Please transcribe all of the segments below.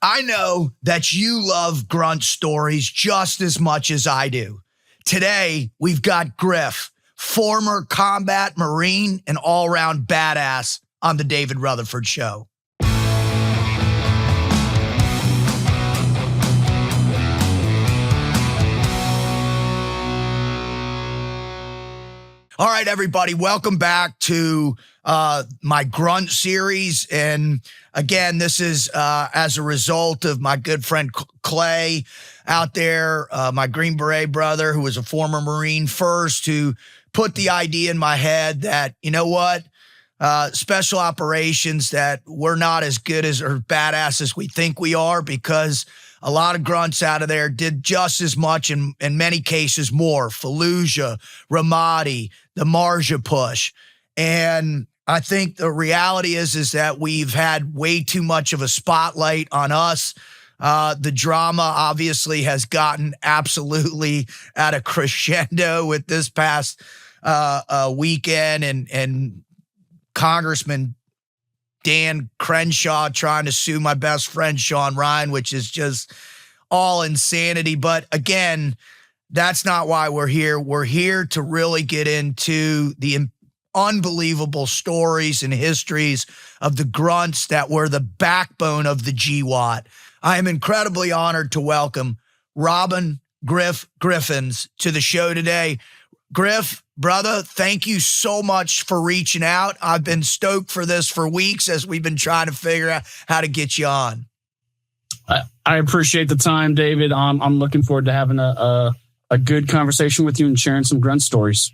I know that you love Grunt stories just as much as I do. Today, we've got Griff, former combat Marine and all-around badass on the David Rutherford Show. All right, everybody, welcome back to my Grunt series. And again, this is as a result of my good friend Clay out there, my Green Beret brother, who was a former Marine first, who put the idea in my head that, you know what, special operations, that we're not as good as or badass as we think we are, because a lot of grunts out of there did just as much, in many cases more. Fallujah, Ramadi, the Marja push. And I think the reality is that we've had way too much of a spotlight on us. The drama obviously has gotten absolutely at a crescendo with this past weekend and Congressman Dan Crenshaw trying to sue my best friend Sean Ryan, which is just all insanity. But again, that's not why we're here. We're here to really get into the unbelievable stories and histories of the grunts that were the backbone of the GWAT. I am incredibly honored to welcome Robin Griffiths to the show today. Griff, brother, thank you so much for reaching out. I've been stoked for this for weeks as we've been trying to figure out how to get you on. I appreciate the time, David. I'm looking forward to having a good conversation with you and sharing some grunt stories.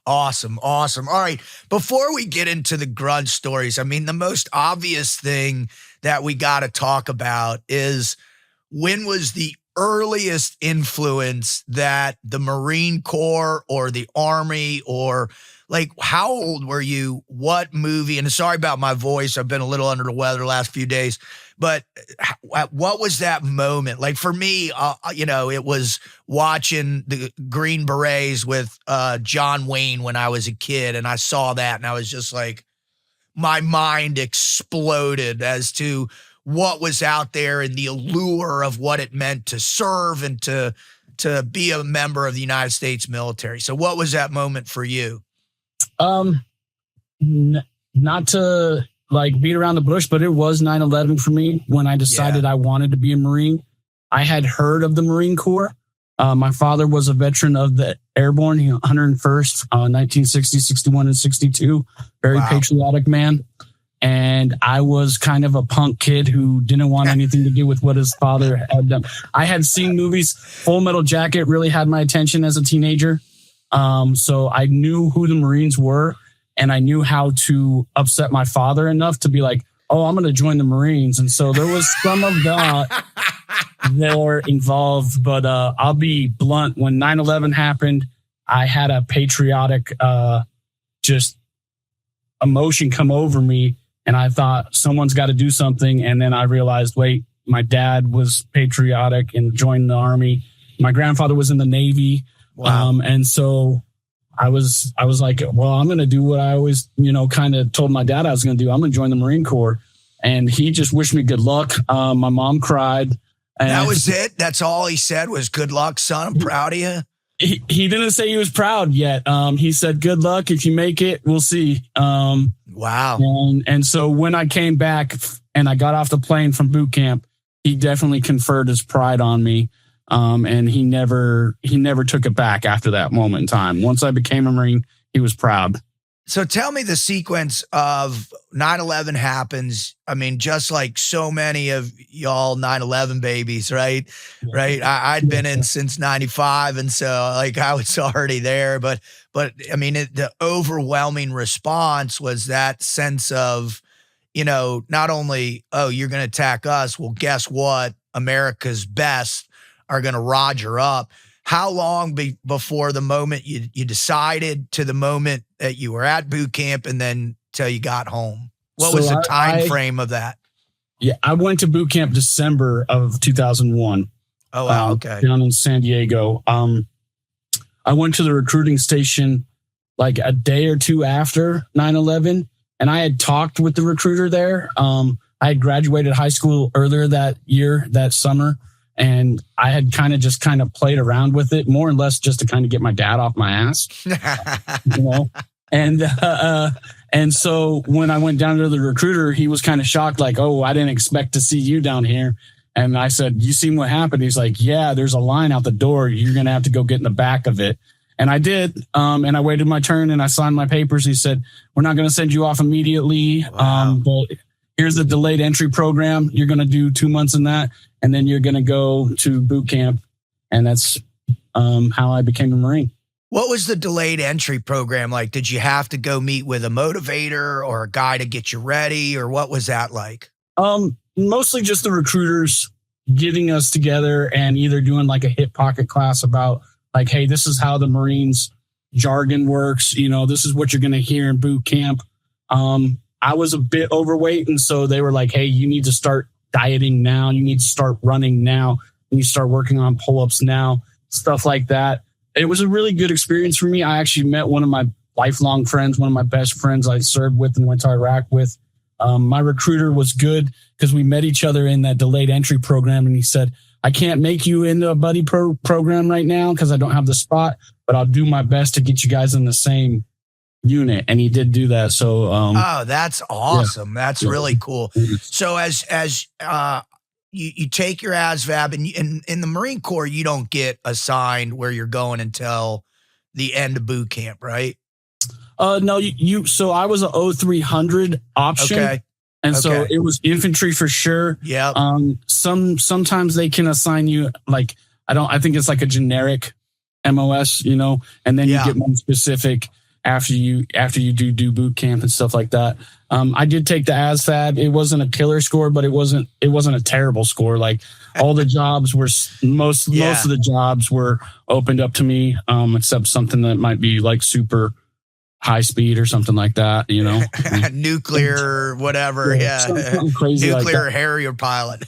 Awesome. All right. Before we get into the grunt stories, I mean, the most obvious thing that we got to talk about is, when was the earliest influence that the Marine Corps or the Army, or like, how old were you? What movie? And sorry about my voice. I've been a little under the weather the last few days, but what was that moment? Like for me, it was watching the Green Berets with John Wayne when I was a kid. And I saw that and I was just like, my mind exploded as to what was out there and the allure of what it meant to serve and to be a member of the United States military. So what was that moment for you? Not to like beat around the bush, but it was 9/11 for me when I decided I wanted to be a Marine. I had heard of the Marine Corps. My father was a veteran of the Airborne, 101st, 1960, 61, and 62. Very patriotic man. And I was kind of a punk kid who didn't want anything to do with what his father had done. I had seen movies. Full Metal Jacket really had my attention as a teenager. So I knew who the Marines were, and I knew how to upset my father enough to be like, oh, I'm going to join the Marines. And so there was some of that there involved. But I'll be blunt. When 9/11 happened, I had a patriotic just emotion come over me. And I thought, someone's got to do something. And then I realized, wait, my dad was patriotic and joined the Army. My grandfather was in the Navy. Wow. And so I was like, well, I'm going to do what I always, kind of told my dad I was going to do. I'm going to join the Marine Corps. And he just wished me good luck. My mom cried. And that was it? That's all he said was, good luck, son. I'm proud of you. He didn't say he was proud yet. He said, good luck. If you make it, we'll see. Wow. And so when I came back and I got off the plane from boot camp, he definitely conferred his pride on me. And he never took it back after that moment in time. Once I became a Marine, he was proud. So tell me the sequence of 9/11 happens. I mean, just like so many of y'all 9/11 babies, right? Yeah. Right. I'd been in since 95. And so like I was already there, but I mean, the overwhelming response was that sense of, not only, oh, you're going to attack us. Well, guess what? America's best are going to Roger up. How long before the moment you decided to the moment that you were at boot camp and then till you got home? What was the time frame of that? Yeah, I went to boot camp December of 2001. Oh, wow. Okay. Down in San Diego. I went to the recruiting station like a day or two after 9/11, and I had talked with the recruiter there. I had graduated high school earlier that year, that summer, and I had kind of played around with it more or less just to kind of get my dad off my ass, you know? And so when I went down to the recruiter, he was kind of shocked, like, "Oh, I didn't expect to see you down here." And I said, "You seen what happened?" He's like, "Yeah, there's a line out the door. You're going to have to go get in the back of it." And I did. And I waited my turn and I signed my papers. He said, "We're not going to send you off immediately. Wow. But here's a delayed entry program. You're going to do 2 months in that. And then you're going to go to boot camp." And that's how I became a Marine. What was the delayed entry program like? Did you have to go meet with a motivator or a guy to get you ready, or what was that like? Mostly just the recruiters getting us together and either doing like a hip pocket class about like, "Hey, this is how the Marines jargon works. You know, this is what you're going to hear in boot camp." I was a bit overweight. And so they were like, "Hey, you need to start dieting now. You need to start running now. You start working on pull-ups now," stuff like that. It was a really good experience for me. I actually met one of my lifelong friends, one of my best friends I served with and went to Iraq with. My recruiter was good because we met each other in that delayed entry program. And he said, "I can't make you into a buddy program right now because I don't have the spot, but I'll do my best to get you guys in the same unit." And he did do that. So, oh, that's awesome. Yeah. That's really cool. So as you take your ASVAB and in the Marine Corps, you don't get assigned where you're going until the end of boot camp, right? No, so I was a 0300 option. Okay. And so it was infantry for sure. Yeah. Sometimes they can assign you like, I think it's like a generic MOS, you know, and then you get more specific after you do boot camp and stuff like that. I did take the ASVAB. It wasn't a killer score, but it wasn't a terrible score. Like all the jobs were most of the jobs were opened up to me, except something that might be like super high speed or something like that, you know, nuclear, whatever. Something crazy, nuclear like Harrier pilot.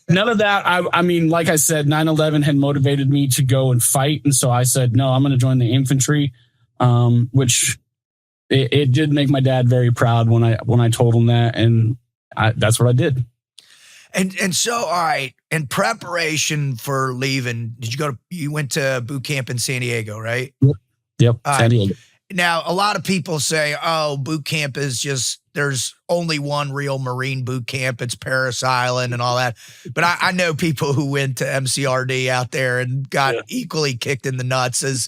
None of that. I mean, like I said, 9/11 had motivated me to go and fight. And so I said, no, I'm going to join the infantry, which it did make my dad very proud when I told him that. And that's what I did. And so, all right, in preparation for leaving, you went to boot camp in San Diego, right? Yep. San Diego. Now, a lot of people say, "Oh, boot camp is just, there's only one real Marine boot camp. It's Parris Island and all that." But I know people who went to MCRD out there and got equally kicked in the nuts as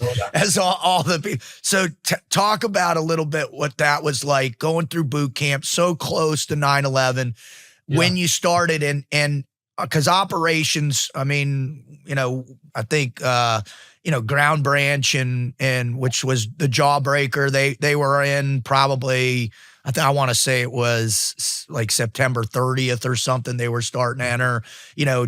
all the people. So talk about a little bit what that was like going through boot camp so close to 9/11 when you started and because operations, I mean, you know, I think, Ground Branch and which was the Jawbreaker, they were in probably, I want to say it was like September 30th or something. They were starting to enter,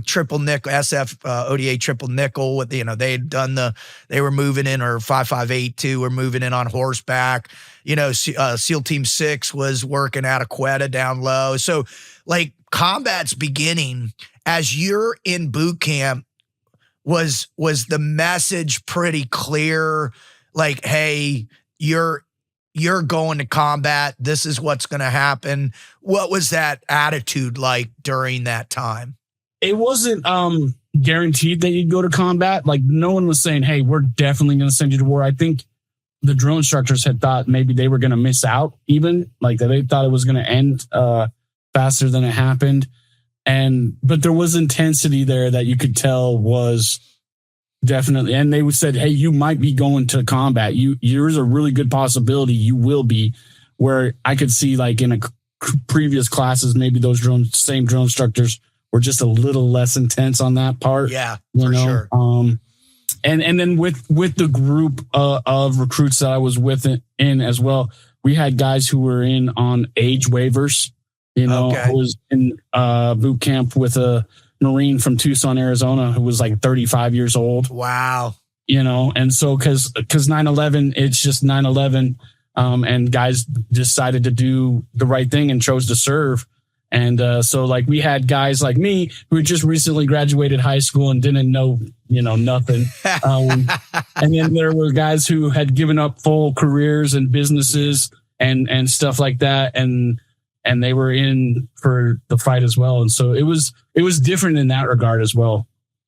triple nickel, SF ODA triple nickel with, they were moving in, or 5582 were moving in on horseback. SEAL Team 6 was working out of Quetta down low. So like combat's beginning as you're in boot camp. Was the message pretty clear? Like, hey, you're going to combat. This is what's going to happen. What was that attitude like during that time? It wasn't guaranteed that you'd go to combat. Like no one was saying, "Hey, we're definitely going to send you to war." I think the drill instructors had thought maybe they were going to miss out, even like they thought it was going to end faster than it happened. But there was intensity there that you could tell was definitely, and they said, "Hey, you might be going to combat. There's a really good possibility you will be." Where I could see like in previous classes, maybe those same drill instructors were just a little less intense on that part. Yeah, for sure. And then with the group of recruits that I was with in as well, we had guys who were in on age waivers. I was in boot camp with a Marine from Tucson, Arizona, who was like 35 years old. Wow. And so because 9/11, it's just 9/11, and guys decided to do the right thing and chose to serve. And so like we had guys like me who had just recently graduated high school and didn't know, nothing. And then there were guys who had given up full careers and businesses and stuff like that. And and they were in for the fight as well. And so it was different in that regard as well.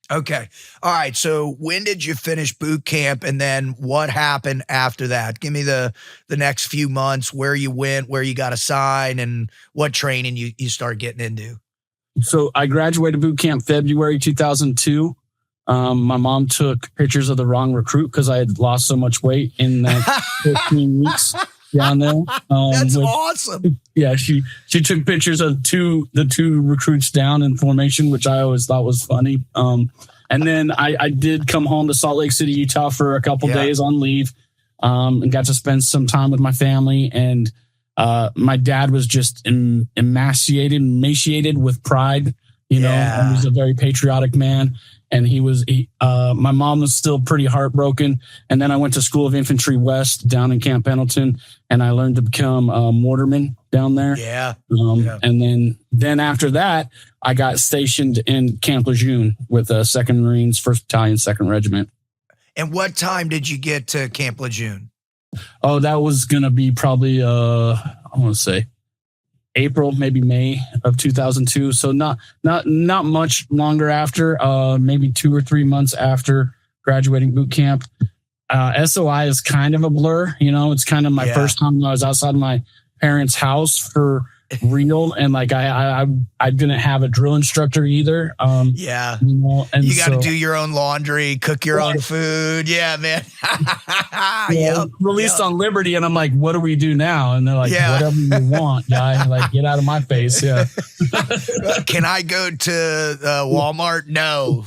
Okay. All right. So when did you finish boot camp, and then what happened after that? Give me the next few months, where you went, where you got assigned, and what training you started getting into. So I graduated boot camp February 2002. My mom took pictures of the wrong recruit because I had lost so much weight in that 15 weeks down there. That's awesome. Yeah, she took pictures of the two recruits down in formation, which I always thought was funny. And then I did come home to Salt Lake City, Utah for a couple days on leave, and got to spend some time with my family. And my dad was just emaciated with pride. You know, he was a very patriotic man. And my mom was still pretty heartbroken. And then I went to School of Infantry West down in Camp Pendleton, and I learned to become a mortarman down there. And then after that, I got stationed in Camp Lejeune with 2nd Marines, 1st Battalion, 2nd Regiment. And what time did you get to Camp Lejeune? Oh, that was going to be probably, I want to say April, maybe May of 2002. So not much longer after, maybe 2 or 3 months after graduating boot camp. SOI is kind of a blur. You know, it's kind of my first time I was outside my parents' house for real. And like, I didn't have a drill instructor either. You know, and you got to do your own laundry, cook your own food. Yeah, man. Released on liberty. And I'm like, what do we do now? And they're like, whatever you want, guy. Like, get out of my face. Yeah. Can I go to Walmart? No.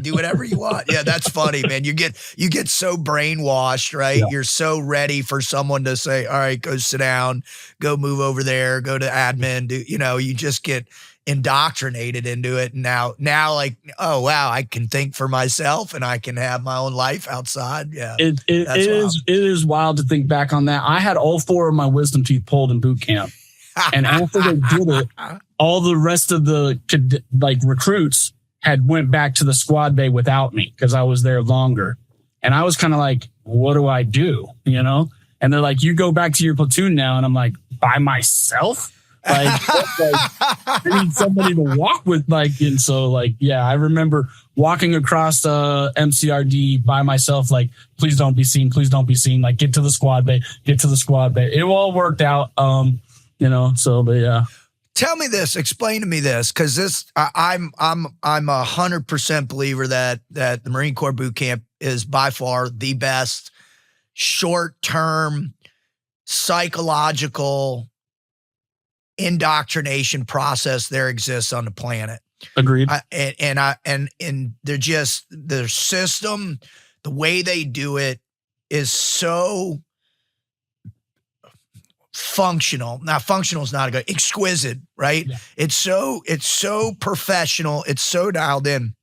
Do whatever you want. Yeah, that's funny, man. You get so brainwashed, right? Yeah. You're so ready for someone to say, all right, go sit down, go move over there, go to admin, you just get indoctrinated into it. And now like, oh wow, I can think for myself and I can have my own life outside. Yeah. It is wild to think back on that. I had all 4 of my wisdom teeth pulled in boot camp. And after they did it, all the rest of the recruits had went back to the squad bay without me because I was there longer. And I was kind of like, what do I do? You know? And they're like, you go back to your platoon now. And I'm like, by myself? I need somebody to walk with. And so I remember walking across the MCRD by myself, like, please don't be seen. Please don't be seen. Like, get to the squad bay. It all worked out. But yeah. Tell me this, explain to me this, because I'm 100% believer that the Marine Corps boot camp is by far the best short-term psychological indoctrination process there exists on the planet. Agreed. And they're just, their system, the way they do it is so functional. Now, functional is not a good, exquisite, right? Yeah. It's so professional. It's so dialed in.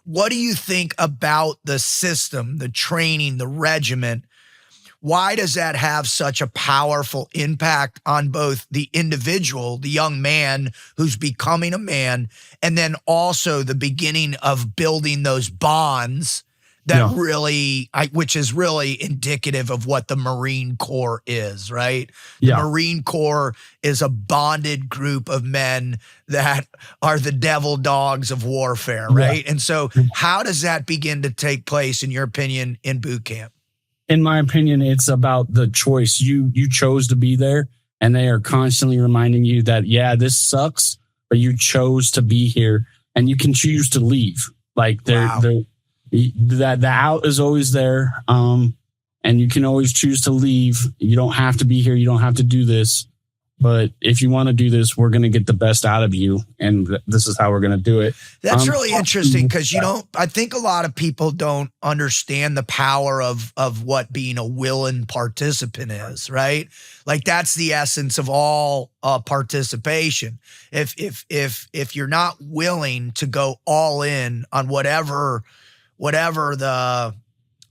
What do you think about the system, the training, the regiment? Why does that have such a powerful impact on both the individual, the young man who's becoming a man, and then also the beginning of building those bonds that which is really indicative of what the Marine Corps is, right? The Marine Corps is a bonded group of men that are the devil dogs of warfare, right? And so how does that begin to take place, in your opinion, in boot camp? In my opinion, it's about the choice. You chose to be there, and they are constantly reminding you that, this sucks, but you chose to be here, and you can choose to leave. Like the out is always there. And you can always choose to leave. You don't have to be here. You don't have to do this. But if you want to do this, we're going to get the best out of you. And this is how we're going to do it. That's really interesting, because, I think a lot of people don't understand the power of what being a willing participant is, right? Like, that's the essence of all participation. If you're not willing to go all in on whatever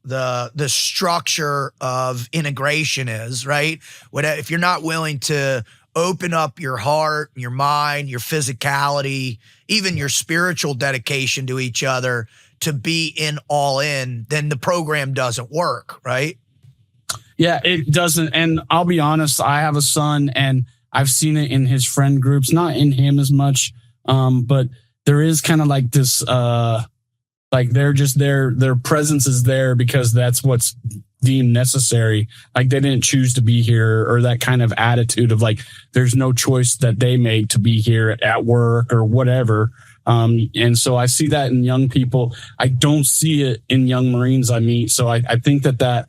the structure of integration is, right? If you're not willing to open up your heart, your mind, your physicality, even your spiritual dedication to each other to be all in, then the program doesn't work, right? Yeah, it doesn't. And I'll be honest, I have a son, and I've seen it in his friend groups, not in him as much. But there is kind of like this, like they're just their presence is there because that's what's deemed necessary. Like they didn't choose to be here, or that kind of attitude of like, there's no choice that they made to be here at work or whatever. And so I see that in young people. I don't see it in young Marines I meet. So I think that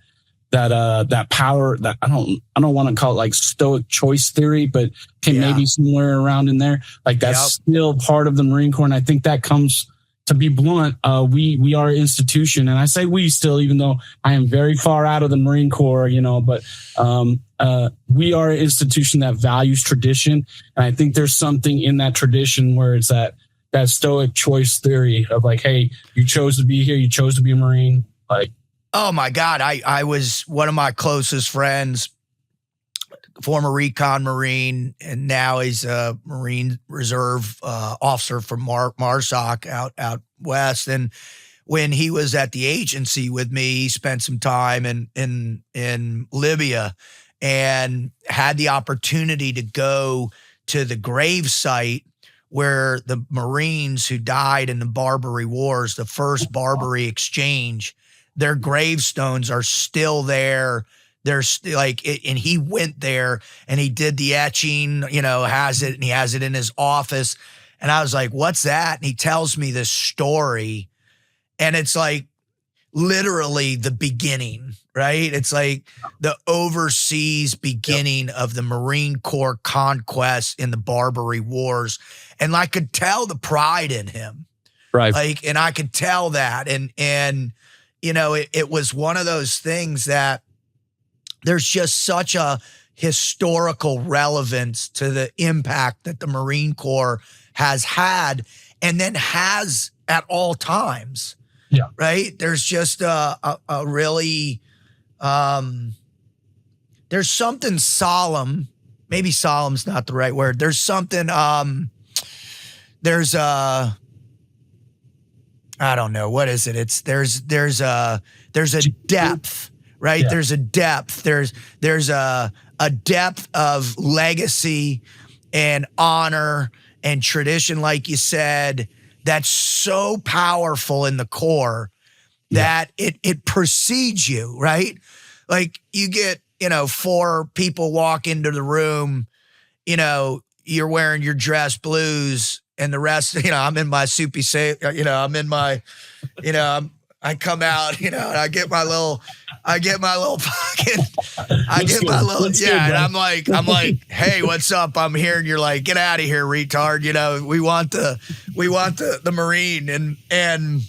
power, that I don't want to call it like stoic choice theory, but maybe somewhere around in there, like that's still part of the Marine Corps. And I think that comes, to be blunt, we are an institution, and I say we still, even though I am very far out of the Marine Corps, but we are an institution that values tradition. And I think there's something in that tradition where it's that stoic choice theory of like, hey, you chose to be here, you chose to be a Marine. Like, oh my God, I was one of my closest friends, former recon Marine, and now he's a Marine Reserve officer from MARSOC out west. And when he was at the agency with me, he spent some time in Libya and had the opportunity to go to the grave site where the Marines who died in the Barbary Wars, the first Barbary exchange, their gravestones are still there. There's like, and he went there and he did the etching, has it, and he has it in his office. And I was like, what's that? And he tells me this story, and it's like literally the beginning, right? It's like the overseas beginning of the Marine Corps conquest in the Barbary Wars. And I could tell the pride in him. Right. Like, and I could tell that. And it was one of those things that there's just such a historical relevance to the impact that the Marine Corps has had and then has at all times. Yeah. Right. There's just a really, there's something solemn. Maybe solemn's not the right word. There's something, there's a, I don't know. What is it? There's a depth, right? Yeah. There's a depth. There's a depth of legacy and honor and tradition, like you said, that's so powerful in the Corps that it precedes you, right? Like you get, 4 people walk into the room, you're wearing your dress blues, and the rest, I'm in my soupy say, I'm in my, I come out, and I get my little pocket, and I'm like, hey, what's up? I'm here, and you're like, get out of here, retard. We want the Marine, and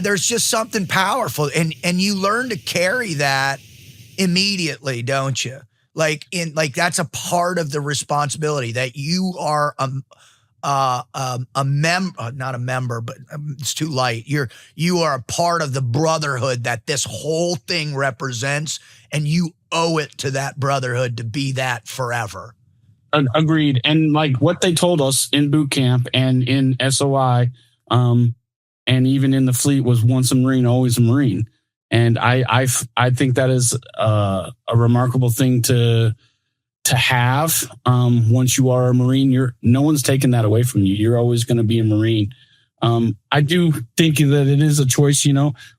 there's just something powerful, and you learn to carry that immediately, don't you? Like that's a part of the responsibility that you are a member, not a member, but it's too light. You are a part of the brotherhood that this whole thing represents, and you owe it to that brotherhood to be that forever. Agreed. And like what they told us in boot camp and in SOI, and even in the fleet was once a Marine, always a Marine. And I think that is a remarkable thing to have. Once you are a Marine, no one's taking that away from you. You're always going to be a Marine. I do think that it is a choice,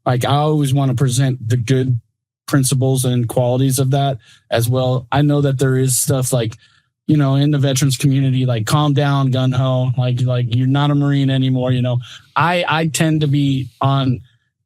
like I always want to present the good principles and qualities of that as well. I know that there is stuff like, in the veterans community, like calm down, gun ho, like you're not a Marine anymore. I tend to be on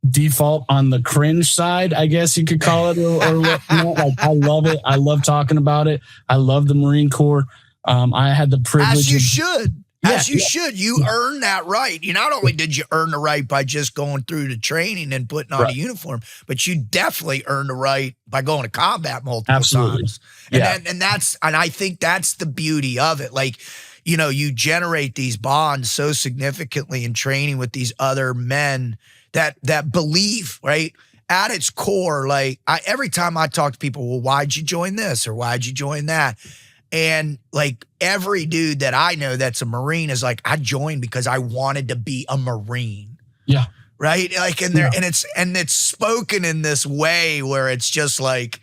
default on the cringe side, I guess you could call it, or whatnot. Like I love it. I love talking about it. I love the Marine Corps. I had the privilege. As you should. As you should. You earn that right. You not only did you earn the right by just going through the training and putting on a uniform, but you definitely earned the right by going to combat multiple times. And I think that's the beauty of it. Like, you generate these bonds so significantly in training with these other men that believe, right? At its core, like every time I talk to people, well, why'd you join this or why'd you join that? And like every dude that I know that's a Marine is like, I joined because I wanted to be a Marine. Yeah. Right. Like, and it's spoken in this way where it's just like,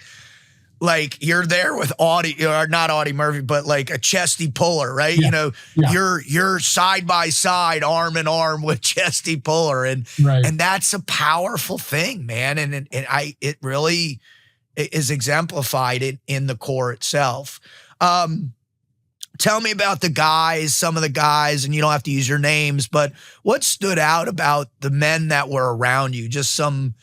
like you're there with Audie, or not Audie Murphy, but like a Chesty Puller, right? Yeah. You know, Yeah. you're side by side, arm in arm with Chesty Puller, and Right. and that's a powerful thing, man. And it really is exemplified in the Corps itself. Tell me about the guys, some of the guys, and you don't have to use your names, but what stood out about the men that were around you? Just some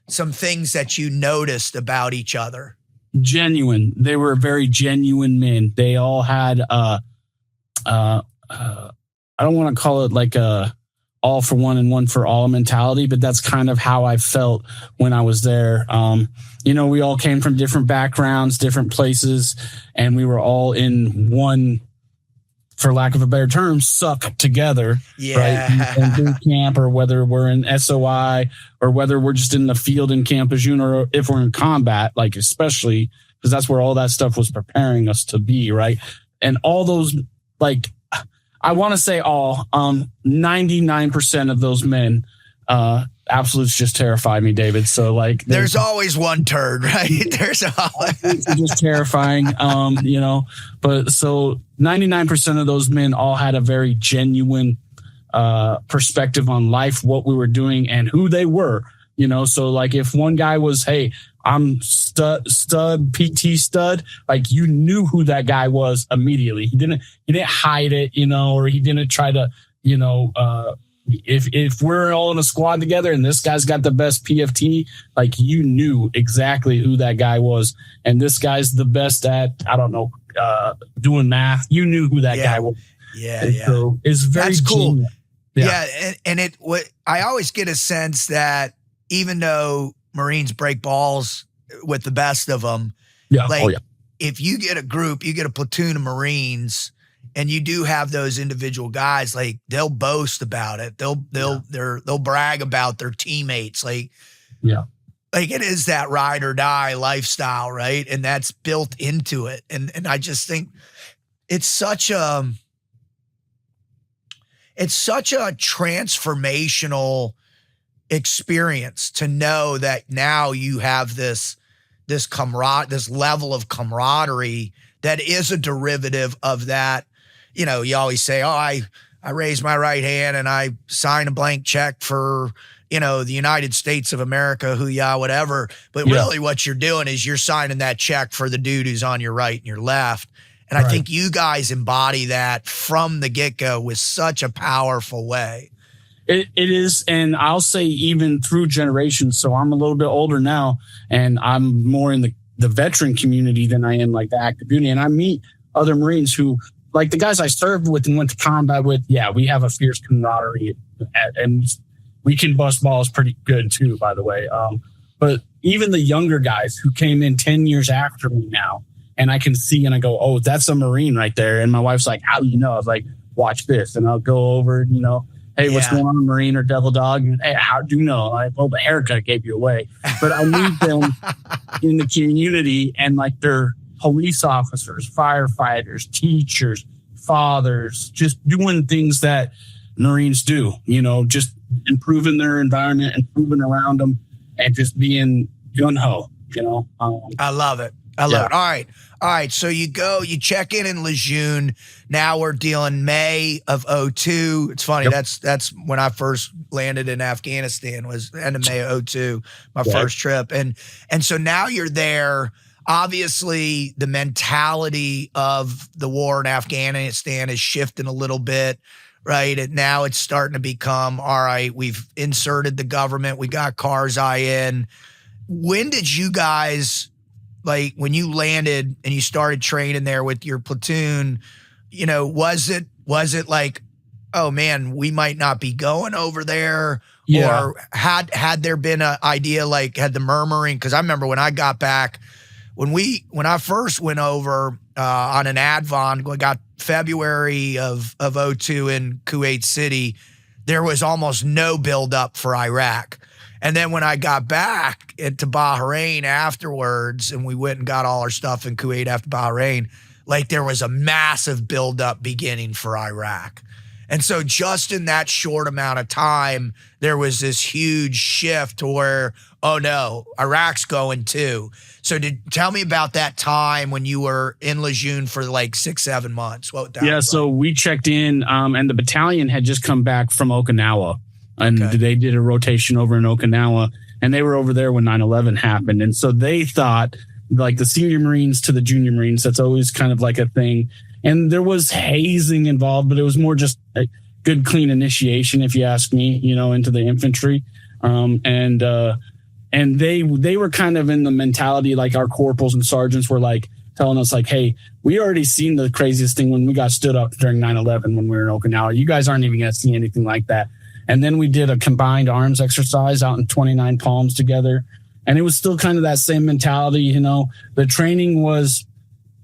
things that you noticed about each other. Genuine. They were very genuine men. They all had I don't want to call it like a all for one and one for all mentality, but that's kind of how I felt when I was there. You know, we all came from different backgrounds, different places, and we were all in one, for lack of a better term, suck together, right? In boot camp, or whether we're in SOI, or whether we're just in the field in Camp Lejeune, or if we're in combat, like especially because that's where all that stuff was preparing us to be, right? And all those, like, I want to say 99% of those men, absolutes just terrify me, David. So like, there's always one turd, right? There's always just terrifying, you know, but so 99% of those men all had a very genuine, perspective on life, what we were doing and who they were, you know? So like if one guy was, hey, I'm stud, PT stud, like you knew who that guy was immediately. He didn't hide it, you know, or he didn't try to, you know, if we're all in a squad together and this guy's got the best PFT, like you knew exactly who that guy was. And this guy's the best at, I don't know, doing math. You knew who that guy was. Yeah. So it's very cool. And I always get a sense that even though Marines break balls with the best of them, if you get a group, you get a platoon of Marines, and you do have those individual guys, like they'll boast about it. They'll brag about their teammates. Like it is that ride or die lifestyle, right? And that's built into it. And I just think it's such a transformational experience to know that now you have this level of camaraderie that is a derivative of that. You know, you always say, oh, I raise my right hand and I sign a blank check for, you know, the United States of America, whatever. But really what you're doing is you're signing that check for the dude who's on your right and your left. And I think you guys embody that from the get-go with such a powerful way. It is, and I'll say even through generations. So I'm a little bit older now, and I'm more in the veteran community than I am like the active duty. And I meet other Marines who, like the guys I served with and went to combat with, we have a fierce camaraderie, and we can bust balls pretty good too, by the way. But even the younger guys who came in 10 years after me now, and I can see and I go, oh, that's a Marine right there. And my wife's like, how do you know? I was like, watch this. And I'll go over, you know, hey, what's going on, Marine or Devil Dog? And, hey, how do you know? Like, well, the haircut gave you away. But I meet them in the community, and like they're police officers, firefighters, teachers, fathers, just doing things that Marines do, you know, just improving their environment, improving around them, and just being gung-ho, you know. I love it. I love it. All right. So you check in Lejeune. Now we're dealing May of 2002. It's funny. That's when I first landed in Afghanistan, was end of May of 2002, my first trip. And so now you're there. Obviously the mentality of the war in Afghanistan is shifting a little bit, right? And now it's starting to become, all right, we've inserted the government. We got Karzai in. When did you guys, like when you landed and you started training there with your platoon, you know, was it like, oh man, we might not be going over there? Or had there been an idea, like had the murmuring? Cause I remember when I got back, when I first went over on an Advon, we got February of 2002 in Kuwait City, there was almost no buildup for Iraq. And then when I got back into Bahrain afterwards, and we went and got all our stuff in Kuwait after Bahrain, like there was a massive buildup beginning for Iraq. And so just in that short amount of time, there was this huge shift to where, oh no, Iraq's going too. So tell me about that time when you were in Lejeune for like 6-7 months. What that was so we checked in, and the battalion had just come back from Okinawa, and they did a rotation over in Okinawa, and they were over there when 9/11 happened. And so they thought, like the senior Marines to the junior Marines, that's always kind of like a thing. And there was hazing involved, but it was more just a good, clean initiation, if you ask me, into the infantry. And they were kind of in the mentality, like our corporals and sergeants were like telling us like, hey, we already seen the craziest thing when we got stood up during 9/11 when we were in Okinawa. You guys aren't even going to see anything like that. And then we did a combined arms exercise out in 29 Palms together. And it was still kind of that same mentality, The training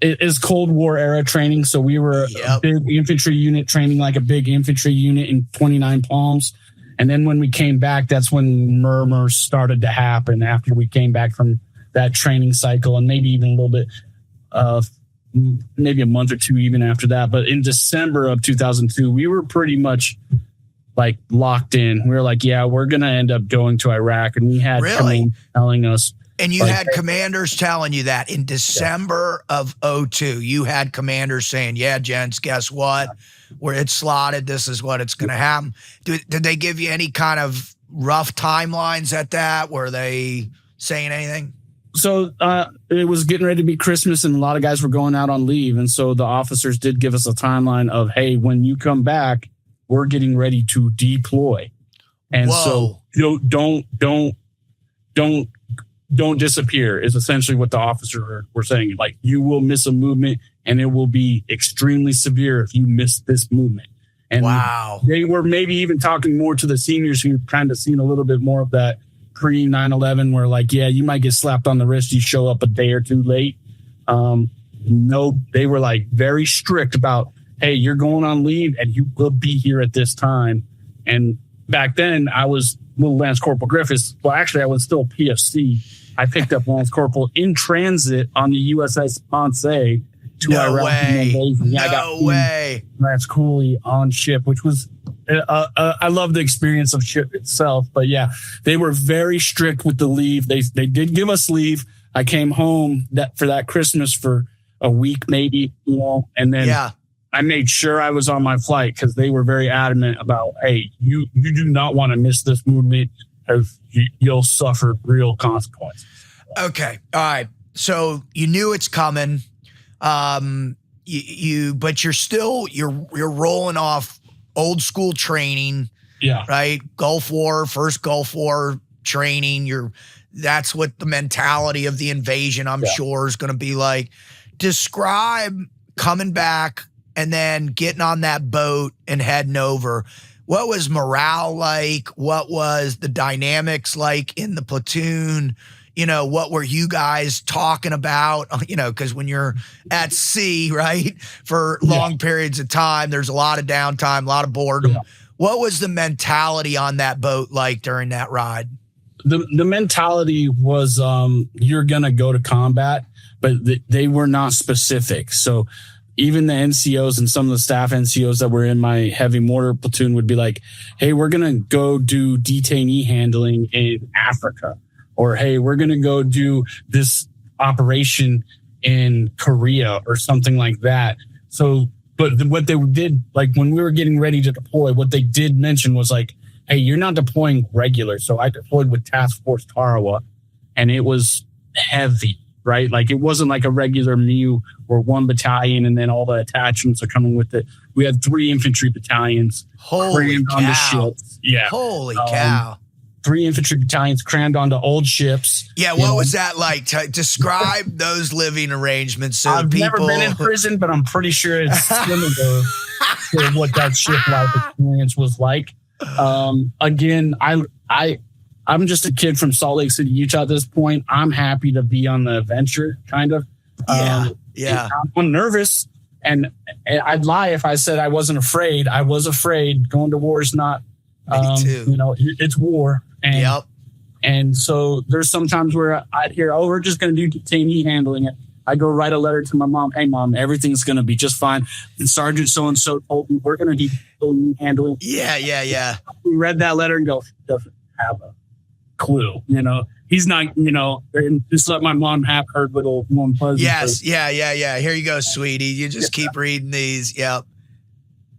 is Cold War era training. So we were a big infantry unit training like a big infantry unit in 29 Palms. And then when we came back, that's when murmurs started to happen after we came back from that training cycle, and maybe even a little bit, maybe a month or two even after that. But in December of 2002, we were pretty much like locked in. We were like, yeah, we're going to end up going to Iraq. And we had telling us. And you had commanders telling you that in December of 2002, you had commanders saying, yeah, gents, guess what? Where it's slotted, this is what it's going to happen. Did they give you any kind of rough timelines at that? Were they saying anything? So it was getting ready to be Christmas, and a lot of guys were going out on leave. And so the officers did give us a timeline of, hey, when you come back, we're getting ready to deploy. And so don't disappear is essentially what the officers were saying. Like, you will miss a movement and it will be extremely severe if you miss this movement. And they were maybe even talking more to the seniors who kind of seen a little bit more of that pre 9/11 where like, yeah, you might get slapped on the wrist. You show up a day or two late. No, they were like very strict about, hey, you're going on leave and you will be here at this time. And back then I was little Lance Corporal Griffiths. Well, actually I was still PFC. I picked up Lance Corporal in transit on the USS Ponce to Iraq. No way. Lance Cooley on ship, which was, I love the experience of ship itself. But yeah, they were very strict with the leave. They did give us leave. I came home for that Christmas for a week, maybe, and then I made sure I was on my flight because they were very adamant about, hey, you do not want to miss this movement because you'll suffer real consequences. Okay. All right. So you knew it's coming. But you're rolling off old school training. Yeah. Right. First Gulf War training. That's what the mentality of the invasion, I'm sure, is going to be like. Describe coming back and then getting on that boat and heading over. What was morale like? What was the dynamics like in the platoon? What were you guys talking about? Because when you're at sea, right, for long periods of time, there's a lot of downtime, a lot of boredom. Yeah. What was the mentality on that boat like during that ride? The mentality was you're going to go to combat, but they were not specific. So even the NCOs and some of the staff NCOs that were in my heavy mortar platoon would be like, hey, we're going to go do detainee handling in Africa. Or, hey, we're going to go do this operation in Korea or something like that. So, but what they did, like when we were getting ready to deploy, what they did mention was like, hey, you're not deploying regular. So I deployed with Task Force Tarawa and it was heavy, right? Like it wasn't like a regular MEU or one battalion and then all the attachments are coming with it. We had 3 infantry battalions. Holy cow. On the ships. Yeah. Holy cow. 3 infantry battalions crammed onto old ships. Yeah, what was that like? Describe those living arrangements. So I've never been in prison, but I'm pretty sure it's similar to what that ship life experience was like. Again, I'm just a kid from Salt Lake City, Utah at this point. I'm happy to be on the adventure, kind of. I'm nervous, and I'd lie if I said I wasn't afraid. I was afraid. Going to war is not, Me too. It's war. And so there's sometimes where I'd hear, oh, we're just going to do detainee handling it. I go write a letter to my mom. Hey, mom, everything's going to be just fine. And Sergeant so-and-so told me we're going to be handling. Yeah. We read that letter and go, he doesn't have a clue. He's not, and just let my mom have her little warm fuzzy. Yes. Yeah. Here you go, sweetie. You just keep reading these. Yep.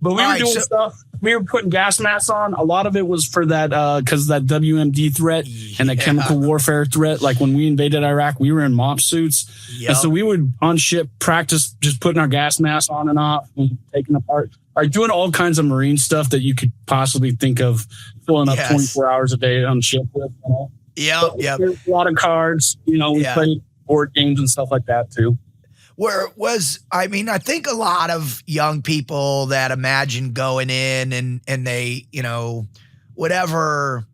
But we were doing stuff. We were putting gas masks on. A lot of it was for that, because that WMD threat and the chemical warfare threat. Like when we invaded Iraq, we were in mop suits. Yep. And so we would on ship practice just putting our gas masks on and off and taking apart. Doing all kinds of Marine stuff that you could possibly think of filling up 24 hours a day on ship with. Yep. A lot of cards. We played board games and stuff like that too. I think a lot of young people that imagine going in and they, whatever,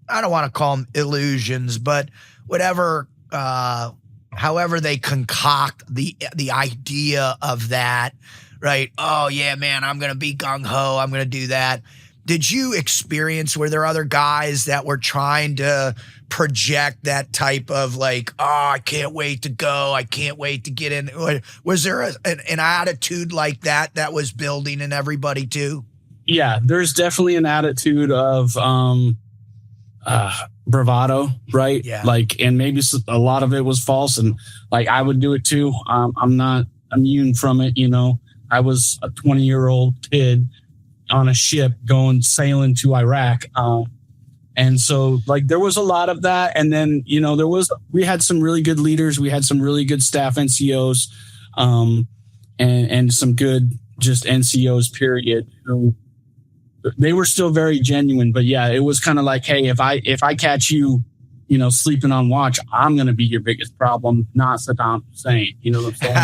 I don't want to call them illusions, but whatever, however they concoct the idea of that, right? Oh yeah, man, I'm going to be gung ho. I'm going to do that. Did you experience, were there other guys that were trying to project that type of like, oh, I can't wait to go. I can't wait to get in. Was there an attitude like that was building in everybody too? Yeah, there's definitely an attitude of bravado, right? Yeah. And maybe a lot of it was false. And I would do it too. I'm not immune from it. I was a 20-year-old kid on a ship sailing to Iraq. And so there was a lot of that. And then, we had some really good leaders. We had some really good staff NCOs, and some good just NCOs period. They were still very genuine, but yeah, it was kind of like, hey, if I catch you, sleeping on watch, I'm going to be your biggest problem, not Saddam Hussein. You know what I'm saying?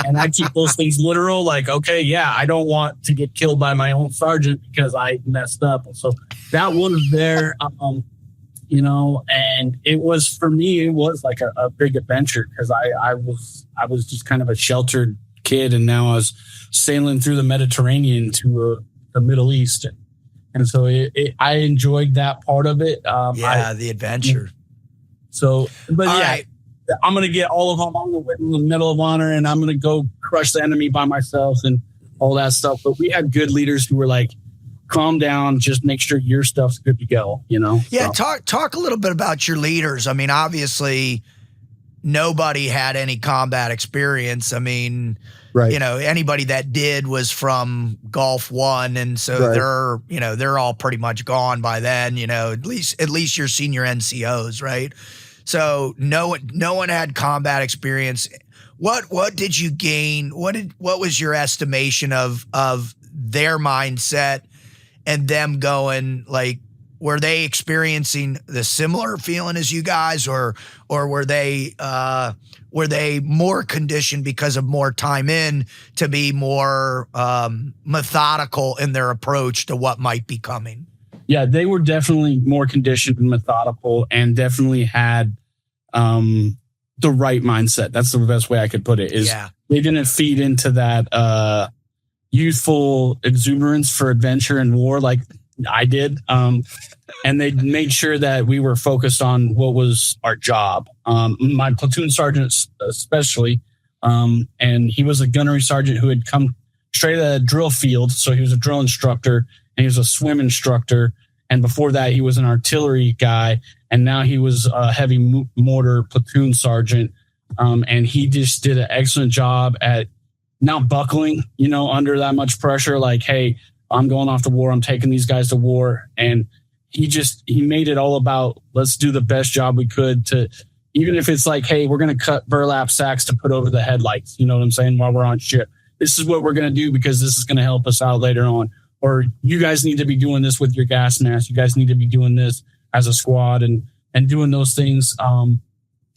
And I keep those things literal. Okay, yeah, I don't want to get killed by my own sergeant because I messed up. So that one was there, and it was, for me, it was like a big adventure because I was just kind of a sheltered kid. And now I was sailing through the Mediterranean to the Middle East. And so I enjoyed that part of it. The adventure. So, but right. I'm going to get all of them on the Medal of Honor, and I'm going to go crush the enemy by myself and all that stuff. But we had good leaders who were like, calm down, just make sure your stuff's good to go, Yeah, so. Talk a little bit about your leaders. I mean, obviously, nobody had any combat experience. I mean, right. Anybody that did was from Gulf One, and so right. they're all pretty much gone by then. At least your senior NCOs, right? So no one had combat experience. What did you gain? What was your estimation of their mindset and them going were they experiencing the similar feeling as you guys, or were they more conditioned because of more time in to be more methodical in their approach to what might be coming? Yeah, they were definitely more conditioned and methodical, and definitely had the right mindset. That's the best way I could put it. They didn't feed into that youthful exuberance for adventure and war like I did. And they made sure that we were focused on what was our job. My platoon sergeant especially, and he was a gunnery sergeant who had come straight out of the drill field. So he was a drill instructor and he was a swim instructor. And before that, he was an artillery guy. And now he was a heavy mortar platoon sergeant. And he just did an excellent job at not buckling, under that much pressure. Like, hey, I'm going off to war. I'm taking these guys to war. And he made it all about, let's do the best job we could to, even if it's like, hey, we're going to cut burlap sacks to put over the headlights. You know what I'm saying? While we're on ship, this is what we're going to do because this is going to help us out later on. Or you guys need to be doing this with your gas mask. You guys need to be doing this as a squad and doing those things.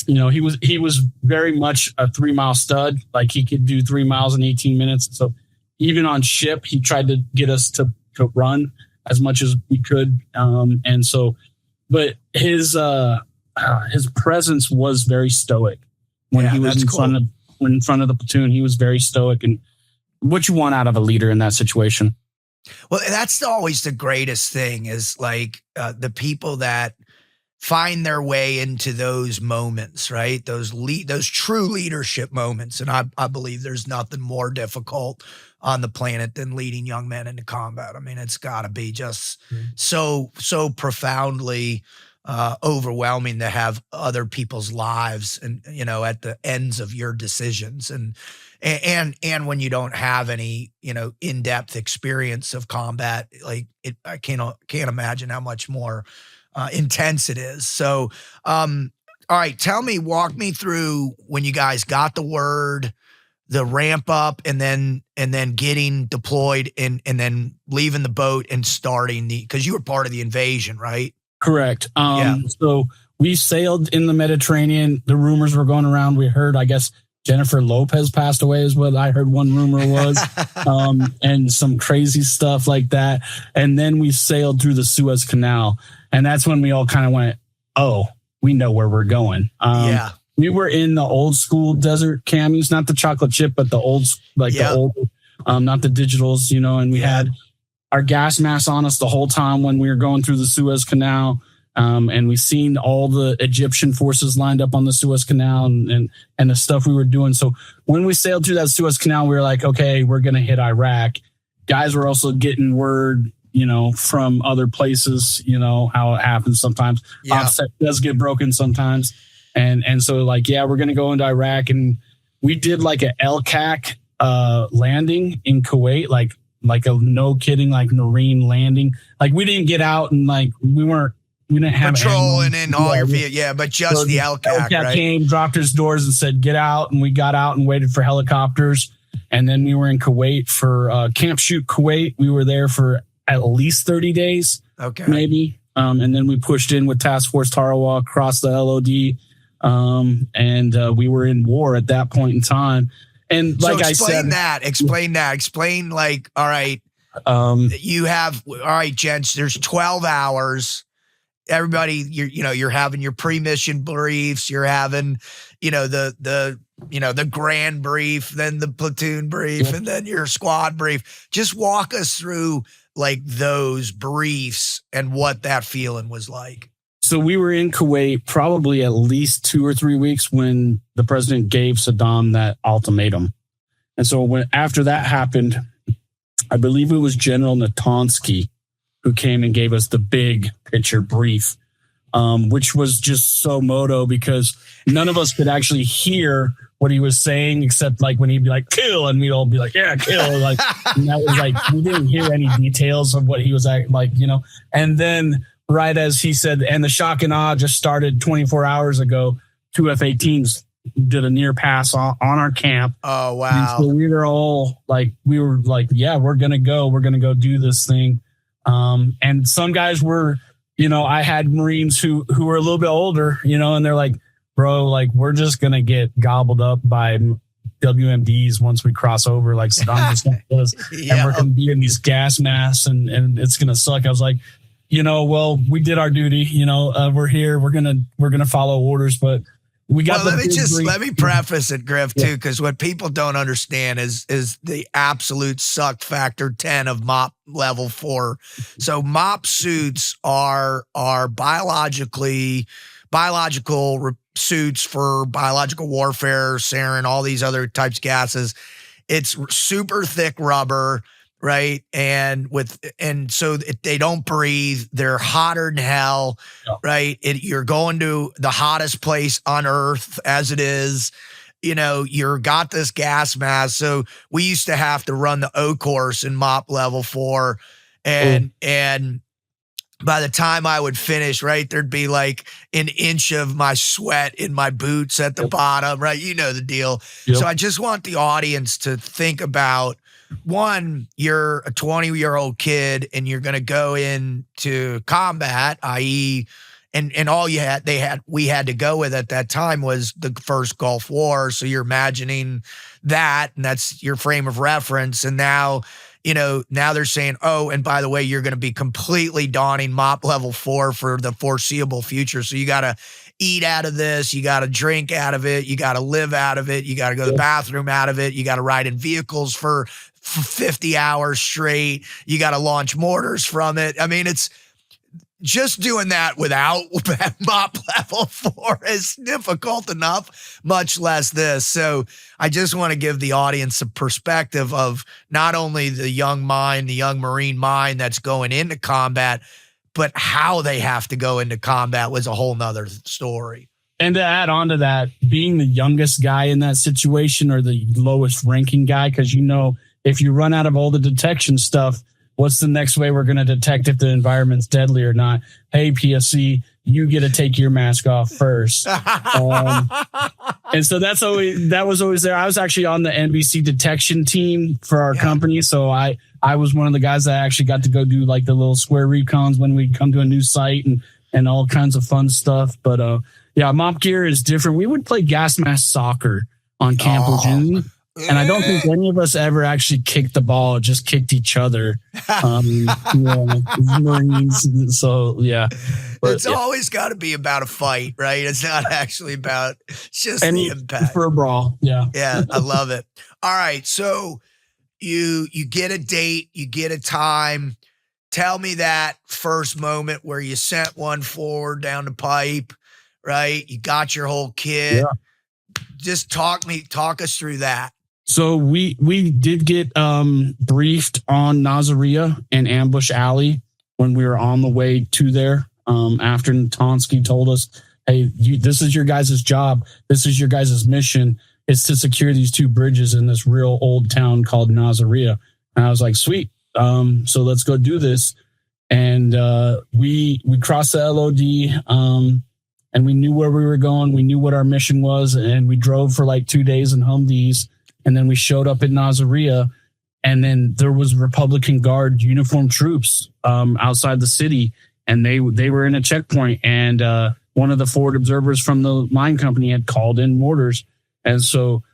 He was very much a 3-mile stud. Like he could do 3 miles in 18 minutes. So even on ship, he tried to get us to run as much as we could. But his presence was very stoic when he was in front of the platoon. He was very stoic, and what you want out of a leader in that situation. Well, that's always the greatest thing is like the people that find their way into those moments, right? Those true leadership moments. And I believe there's nothing more difficult on the planet than leading young men into combat. I mean, it's got to be just so profoundly overwhelming to have other people's lives and, at the ends of your decisions. And when you don't have any, in-depth experience of combat, like I can't imagine how much more intense it is. So, all right, walk me through when you guys got the word, the ramp up, and then getting deployed and then leaving the boat and starting because you were part of the invasion, right? Correct. So we sailed in the Mediterranean. The rumors were going around. We heard, I guess, Jennifer Lopez passed away is what I heard one rumor was, and some crazy stuff like that. And then we sailed through the Suez Canal. And that's when we all kind of went, oh, we know where we're going. We were in the old school desert camis, not the chocolate chip, but the old, the old, not the digitals, and we had our gas masks on us the whole time when we were going through the Suez Canal. And we seen all the Egyptian forces lined up on the Suez Canal and the stuff we were doing. So when we sailed through that Suez Canal, we were like, okay, we're going to hit Iraq. Guys were also getting word, from other places, how it happens sometimes. Offset does get broken sometimes. And so we're going to go into Iraq, and we did like a LCAC landing in Kuwait, like a no kidding, Marine landing. Like we didn't get out and we didn't have patrolling in all your vehicles, but just so the LCAC, right? Came, dropped his doors and said, get out. And we got out and waited for helicopters. And then we were in Kuwait for Camp Shoot Kuwait. We were there for at least 30 days, maybe. And then we pushed in with Task Force Tarawa across the LOD. And we were in war at that point in time. And like I said, explain all right, you have, all right, gents, there's 12 hours. Everybody, you're having your pre-mission briefs, you're having, the grand brief, then the platoon brief, and then your squad brief. Just walk us through those briefs and what that feeling was like. So we were in Kuwait probably at least 2 or 3 weeks when the president gave Saddam that ultimatum. And so after that happened, I believe it was General Natonsky who came and gave us the big picture brief, which was just so moto because none of us could actually hear what he was saying except when he'd be like, kill, and we'd all be like, yeah, kill. And that was we didn't hear any details of what he was and then right as he said, and the shock and awe just started 24 hours ago, 2 F-18s did a near pass on our camp. Oh, wow. And so we were all yeah, we're going to go do this thing. And some guys were, I had Marines who were a little bit older, and they're like, bro, we're just going to get gobbled up by WMDs once we cross over, like Saddam Hussein does. And we're going to be in these gas masks and it's going to suck. I was like, well, we did our duty, we're here, we're going to follow orders, but we got let me preface it, Griff, too, because what people don't understand is the absolute suck factor 10 of MOP level 4. So MOP suits are biological suits for biological warfare, sarin, all these other types of gases. It's super thick rubber, right? And so they don't breathe. They're hotter than hell, right? You're going to the hottest place on earth as it is. You're got this gas mask. So we used to have to run the O course in MOP level 4. And by the time I would finish, right, there'd be an inch of my sweat in my boots at the bottom, right? You know the deal. Yep. So I just want the audience to think about, one, you're a 20-year-old kid and you're going to go into combat, i.e., and all we had to go with at that time was the first Gulf War. So you're imagining that, and that's your frame of reference. And now they're saying, oh, and by the way, you're going to be completely donning MOP level 4 for the foreseeable future. So you got to eat out of this. You got to drink out of it. You got to live out of it. You got to go to the bathroom out of it. You got to ride in vehicles for 50 hours straight. You got to launch mortars from it. I mean, just doing that without MOP level 4 is difficult enough, much less this. So I just want to give the audience a perspective of not only the young mind, the young Marine mind that's going into combat, but how they have to go into combat was a whole nother story. And to add on to that, being the youngest guy in that situation or the lowest ranking guy, because if you run out of all the detection stuff, what's the next way we're going to detect if the environment's deadly or not? Hey, PSC, you get to take your mask off first. And so that was always there. I was actually on the NBC detection team for our company. So I was one of the guys that actually got to go do like the little square recons when we come to a new site and all kinds of fun stuff. But MOP gear is different. We would play gas mask soccer on Camp Lejeune. And I don't think any of us ever actually kicked the ball, just kicked each other. Marines. So, yeah. But, it's always got to be about a fight, right? It's not actually about just the impact. For a brawl. Yeah. Yeah, I love it. All right. So you get a date, you get a time. Tell me that first moment where you sent one forward down the pipe, right? You got your whole kit. Yeah. Just talk us through that. So we did get briefed on Nasiriyah and Ambush Alley when we were on the way to there. After Natonsky told us, hey, this is your guys' job. This is your guys' mission. It's to secure these 2 bridges in this real old town called Nasiriyah. And I was like, sweet. So let's go do this. And we crossed the LOD and we knew where we were going. We knew what our mission was. And we drove for like 2 days in Humvees. And then we showed up at Nasiriyah, and then there was Republican Guard uniformed troops outside the city, and they were in a checkpoint. And one of the forward observers from the mine company had called in mortars, and so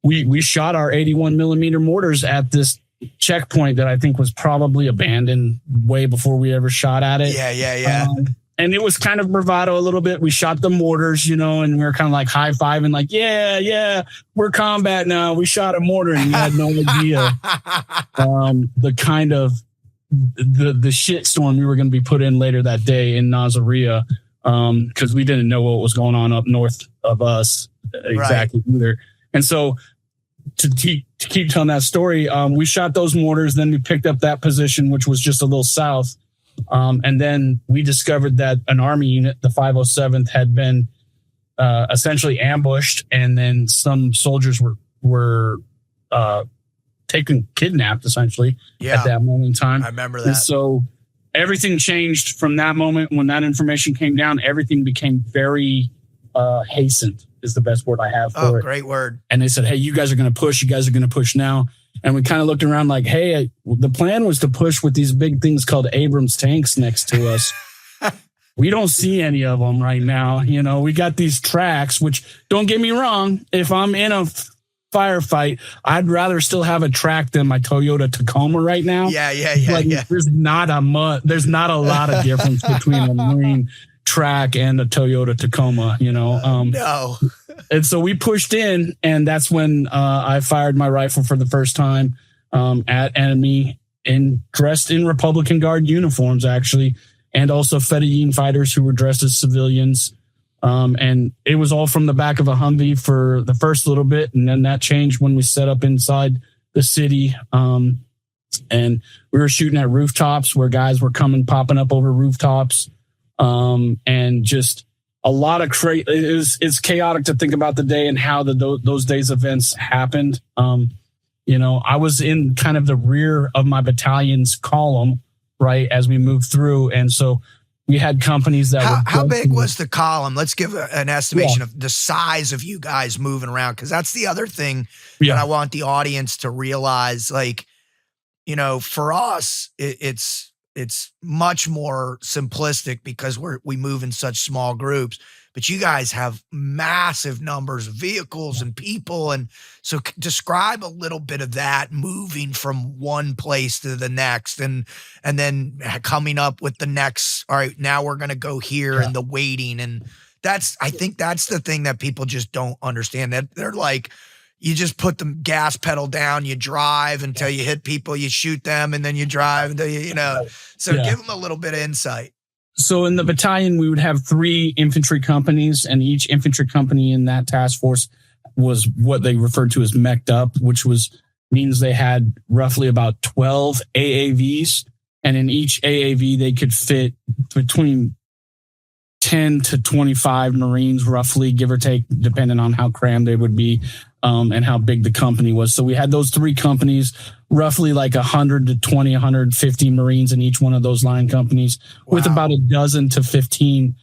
we shot our 81 millimeter mortars at this checkpoint that I think was probably abandoned way before we ever shot at it. Yeah. And it was kind of bravado a little bit. We shot the mortars, and we were kind of like high-fiving, like, yeah, we're combat now. We shot a mortar, and you had no idea the kind of the shitstorm we were going to be put in later that day in Nasiriyah, because we didn't know what was going on up north of us exactly either. And so to keep telling that story, we shot those mortars. Then we picked up that position, which was just a little south. And then we discovered that an army unit, the 507th, had been essentially ambushed, and then some soldiers were kidnapped essentially at that moment in time. I remember that. And so everything changed from that moment. When that information came down, everything became very hastened is the best word I have for it. Great word. And they said, hey, you guys are going to push. You guys are going to push now. And we kind of looked around like, hey, the plan was to push with these big things called Abrams tanks next to us. We don't see any of them right now. We got these tracks, which, don't get me wrong, if I'm in a firefight, I'd rather still have a track than my Toyota Tacoma right now. Yeah. There's not a lot of difference between a Marine track and a Toyota Tacoma, No. And so we pushed in, and that's when I fired my rifle for the first time at enemy, dressed in Republican Guard uniforms, actually, and also Fedayeen fighters who were dressed as civilians. And it was all from the back of a Humvee for the first little bit, and then that changed when we set up inside the city. And we were shooting at rooftops where guys were popping up over rooftops. And just a lot of it's chaotic to think about the day and how those days events happened. I was in kind of the rear of my battalion's column, right, as we moved through. And so we had companies that how big was the column? Let's give an estimation of the size of you guys moving around, because that's the other thing that I want the audience to realize. Like, for us, it's much more simplistic because we move in such small groups, but you guys have massive numbers of vehicles and people. And so describe a little bit of that, moving from one place to the next and then coming up with the next, all right, now we're going to go here, and the waiting. And I think that's the thing that people just don't understand, that they're like, you just put the gas pedal down, you drive until you hit people, you shoot them, and then you drive until so give them a little bit of insight. So in the battalion, we would have 3 infantry companies, and each infantry company in that task force was what they referred to as mech'd up, which means they had roughly about 12 AAVs. And in each AAV, they could fit between 10 to 25 Marines, roughly, give or take, depending on how crammed they would be and how big the company was. So we had those 3 companies, roughly like 120, 150 Marines in each one of those line companies, with about a dozen to 15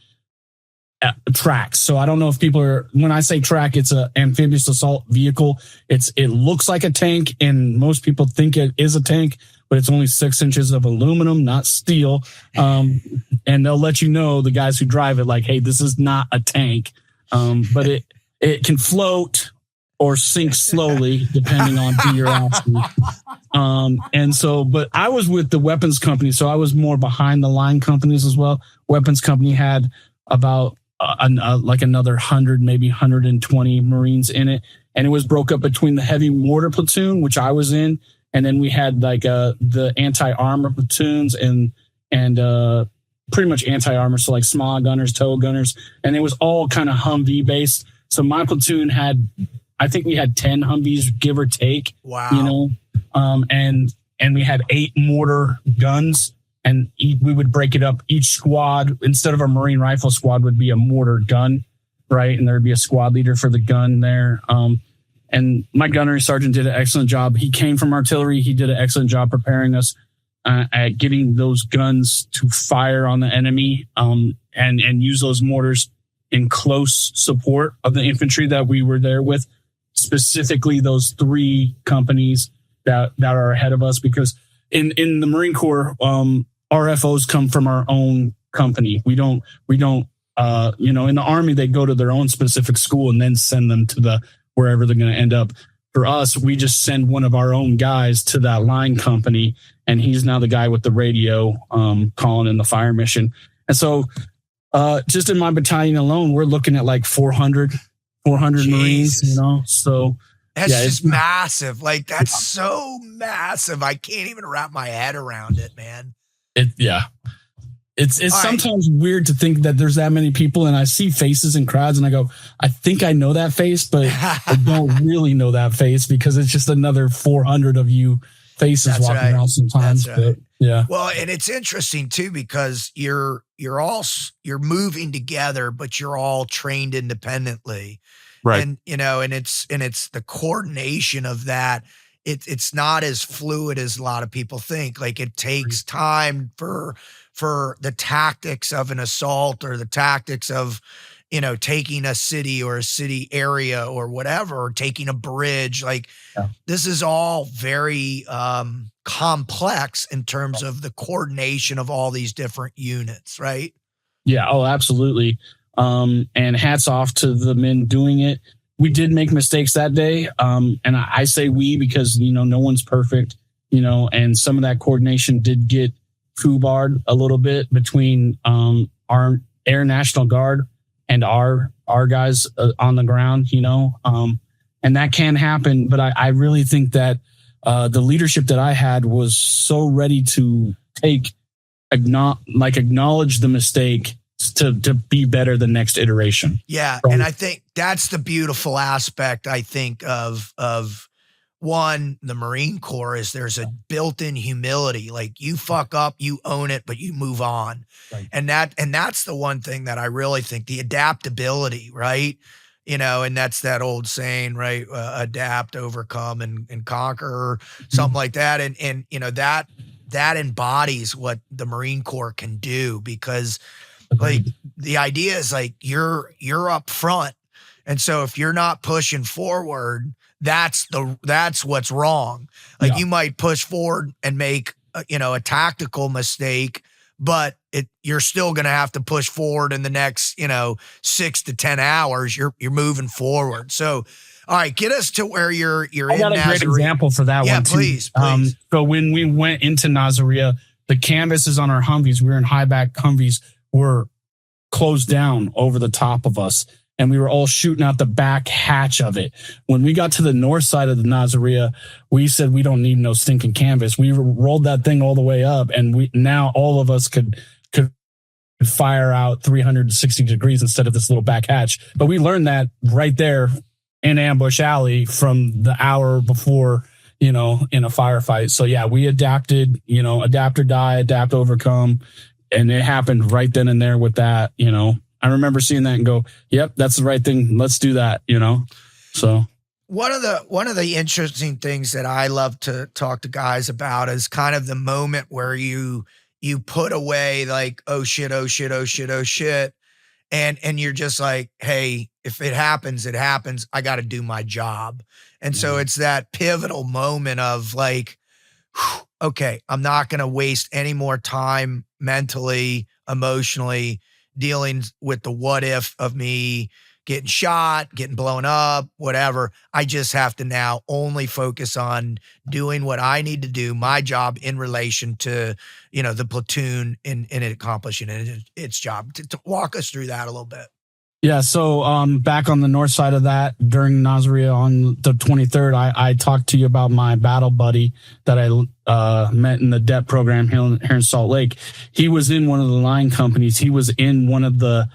tracks. So I don't know if people are, when I say track, it's an amphibious assault vehicle. It looks like a tank, and most people think it is a tank, but it's only 6 inches of aluminum, not steel. And they'll let you know, the guys who drive it, like, hey, this is not a tank. But it can float or sink slowly, depending on who you're asking. And so, but I was with the weapons company, so I was more behind the line companies as well. Weapons company had about like another 100, maybe 120 Marines in it. And it was broke up between the heavy mortar platoon, which I was in, and then we had like the anti-armor platoons and pretty much anti-armor, so like small gunners, tow gunners, and it was all kind of Humvee based. So my platoon had, I think we had 10 Humvees, give or take. Wow. You know, and we had 8 mortar guns, and we would break it up. Each squad, instead of a Marine rifle squad, would be a mortar gun, right? And there'd be a squad leader for the gun there. And my gunnery sergeant did an excellent job. He came from artillery. He did an excellent job preparing us at getting those guns to fire on the enemy and use those mortars in close support of the infantry that we were there with, specifically those 3 companies that are ahead of us. Because in the Marine Corps, RFOs come from our own company. We don't, in the Army, they go to their own specific school and then send them to wherever they're going to end up. For us, we just send one of our own guys to that line company, and he's now the guy with the radio calling in the fire mission. And so just in my battalion alone, we're looking at like 400 Marines, you know? So that's just massive. Like, that's so massive. I can't even wrap my head around it, man. It's sometimes weird to think that there's that many people, and I see faces in crowds and I go, I think I know that face, but I don't really know that face because it's just another 400 of you faces walking around sometimes. That's right. But, yeah. Well, and it's interesting too, because you're moving together, but you're all trained independently. Right. And, and it's the coordination of that. It's not as fluid as a lot of people think. Like, it takes time for the tactics of an assault or the tactics of, taking a city or a city area or whatever, or taking a bridge. Like, this is all very complex in terms of the coordination of all these different units, right? Yeah. Oh, absolutely. And hats off to the men doing it. We did make mistakes that day. And I say we because, no one's perfect, and some of that coordination did get foobarred a little bit between our Air National Guard and our guys on the ground, and that can happen. But I really think that the leadership that I had was so ready to acknowledge the mistake to be better the next iteration. Yeah. And I think that's the beautiful aspect, I think, of one, the Marine Corps, is there's a built-in humility. Like, you fuck up, you own it, but you move on. Right. And that's the one thing that I really think, the adaptability, right? And that's that old saying, right? Adapt, overcome, and conquer, or something like that. And that embodies what the Marine Corps can do, because like, the idea is like, you're up front. And so if you're not pushing forward, that's what's wrong. Like, you might push forward and make, a tactical mistake, but you're still going to have to push forward in the next, 6 to 10 hours. You're moving forward. So, all right, get us to where you're in. I got a great example for that one too. Please. So when we went into Nasiriyah, the canvases on our Humvees, we were in high back Humvees, were closed down over the top of us, and we were all shooting out the back hatch of it. When we got to the north side of the Nasiriyah, we said, we don't need no stinking canvas. We rolled that thing all the way up, and now all of us could fire out 360 degrees instead of this little back hatch. But we learned that right there in Ambush Alley from the hour before, in a firefight. So yeah, we adapted, adapt or die, adapt, overcome. And it happened right then and there with that, I remember seeing that and go, yep, that's the right thing. Let's do that, So one of the interesting things that I love to talk to guys about is kind of the moment where you put away like, oh shit, oh shit, oh shit, oh shit. And you're just like, hey, if it happens, it happens. I got to do my job. And so it's that pivotal moment of like, okay, I'm not going to waste any more time mentally, emotionally dealing with the what if of me getting shot, getting blown up, whatever. I just have to now only focus on doing what I need to do, my job in relation to, the platoon in accomplishing its job. To walk us through that a little bit. Yeah. So back on the north side of that during Nasiriyah on the 23rd, I talked to you about my battle buddy that I met in the DEP program here in Salt Lake. He was in one of the line companies. He was in one of the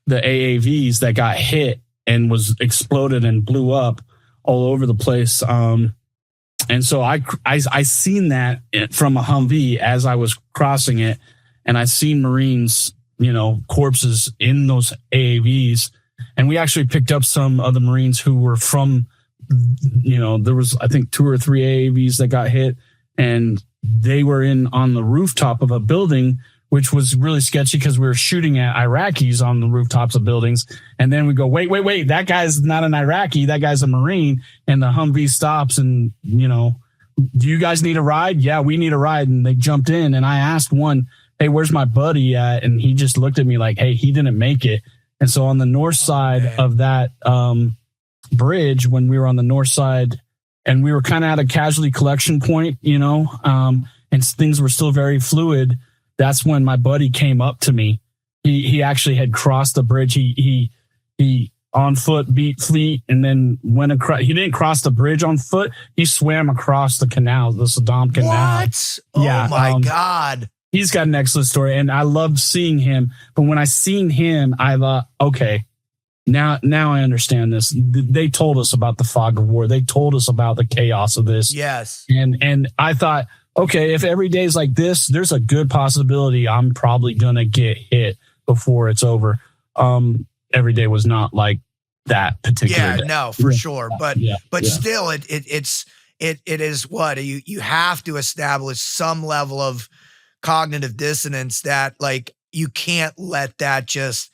AAVs that got hit and was exploded and blew up all over the place. And so I seen that from a Humvee as I was crossing it, and I seen Marines, corpses in those AAVs. And we actually picked up some of the Marines who were from, there was, I think, 2 or 3 AAVs that got hit, and they were on the rooftop of a building, which was really sketchy because we were shooting at Iraqis on the rooftops of buildings. And then we go, wait, that guy's not an Iraqi. That guy's a Marine. And the Humvee stops and, do you guys need a ride? Yeah, we need a ride. And they jumped in, and I asked one, hey, where's my buddy at? And he just looked at me like, hey, he didn't make it. And so on the north side of that bridge, when we were on the north side, and we were kind of at a casualty collection point, and things were still very fluid, that's when my buddy came up to me. He actually had crossed the bridge. He on foot beat fleet and then went across. He didn't cross the bridge on foot. He swam across the canal, the Saddam Canal. What? Oh my God. He's got an excellent story, and I loved seeing him. But when I seen him, I thought, okay, now I understand this. They told us about the fog of war. They told us about the chaos of this. Yes. And I thought, okay, if every day's like this, there's a good possibility I'm probably gonna get hit before it's over. Every day was not like that particular day. No, for sure. But still, it is what you have to establish some level of cognitive dissonance that like you can't let that just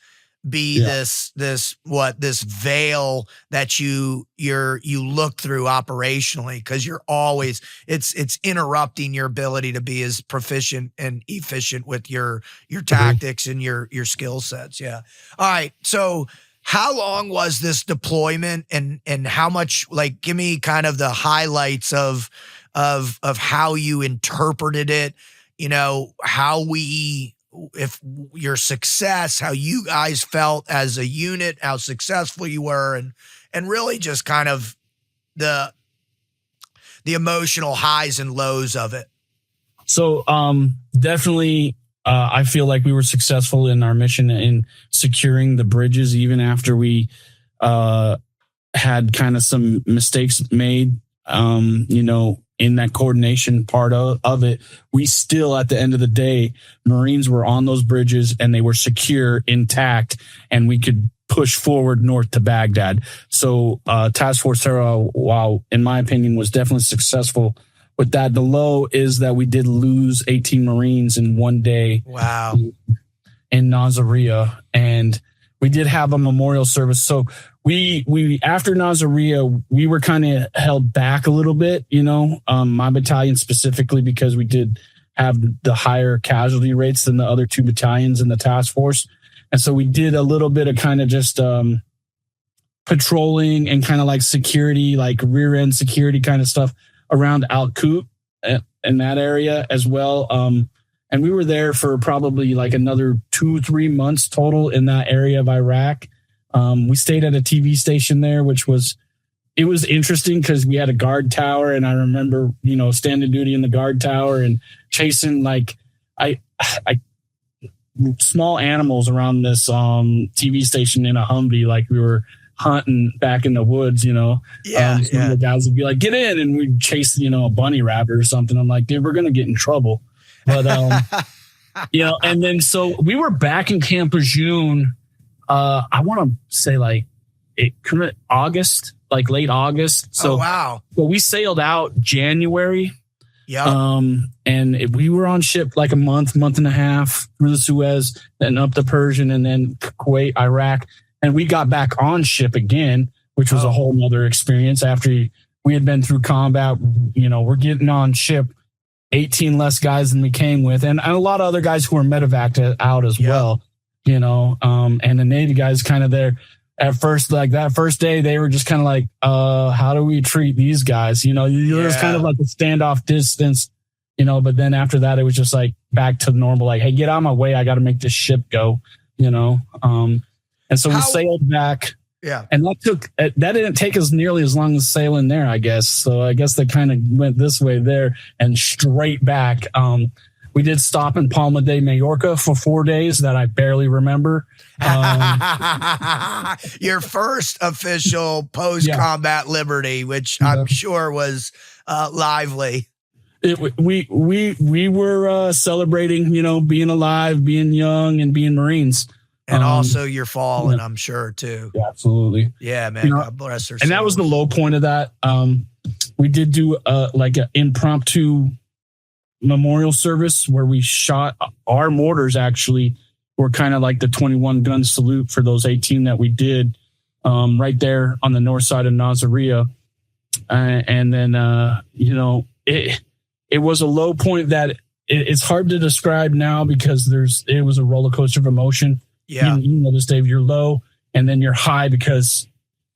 be this veil that you look through operationally, because you're always it's interrupting your ability to be as proficient and efficient with your tactics and your skill sets. Yeah. All right. So how long was this deployment, and how much, like, give me kind of the highlights of how you interpreted it, if your success, how you guys felt as a unit, how successful you were, and really just kind of the emotional highs and lows of it. So definitely I feel like we were successful in our mission in securing the bridges, even after we had kind of some mistakes made, in that coordination part of it. We still, at the end of the day, Marines were on those bridges and they were secure, intact, and we could push forward north to Baghdad. So Task Force Terra, while in my opinion was definitely successful with that, the low is that we did lose 18 Marines in one day. Wow. In Nasiriyah, and we did have a memorial service. So we after Nasiriyah, we were kind of held back a little bit, my battalion specifically, because we did have the higher casualty rates than the other 2 battalions in the task force. And so we did a little bit of kind of just patrolling and kind of like security, like rear end security kind of stuff around Al Qut in that area as well. And we were there for probably like another 2-3 months total in that area of Iraq. We stayed at a TV station there, which was interesting because we had a guard tower, and I remember, standing duty in the guard tower and chasing, like, small animals around this TV station in a Humvee, like we were hunting back in the woods, Some of the guys would be like, get in, and we'd chase, a bunny rabbit or something. I'm like, dude, we're going to get in trouble. But, and then so we were back in Camp Lejeune. I want to say like August, like late August. So, wow. But we sailed out January. Yeah. And we were on ship like a month and a half through the Suez, then up the Persian, and then Kuwait, Iraq. And we got back on ship again, which was a whole nother experience after we had been through combat. We're getting on ship, 18 less guys than we came with, and a lot of other guys who were medevaced out as well, and the Navy guys kind of there at first, like that first day, they were just kind of like, how do we treat these guys? There was kind of like a standoff distance, but then after that, it was just like back to normal, like, hey, get out of my way. I got to make this ship go, and so we sailed back. Yeah. And that didn't take us nearly as long as sailing there, I guess. So I guess they kind of went this way there and straight back. We did stop in Palma de Mallorca for 4 days that I barely remember. Your first official post-combat liberty, which I'm sure was lively. We were celebrating, being alive, being young, and being Marines. And also your fallen, I'm sure, too. Yeah, absolutely. Yeah, man. God bless her. And that was the low point of that. We did do like an impromptu memorial service where we shot our mortars, actually, were kind of like the 21 gun salute for those 18 that we did right there on the north side of Nasiriyah. And then, it was a low point that it's hard to describe now because it was a roller coaster of emotion. Yeah. You know this, Dave, you're low and then you're high because,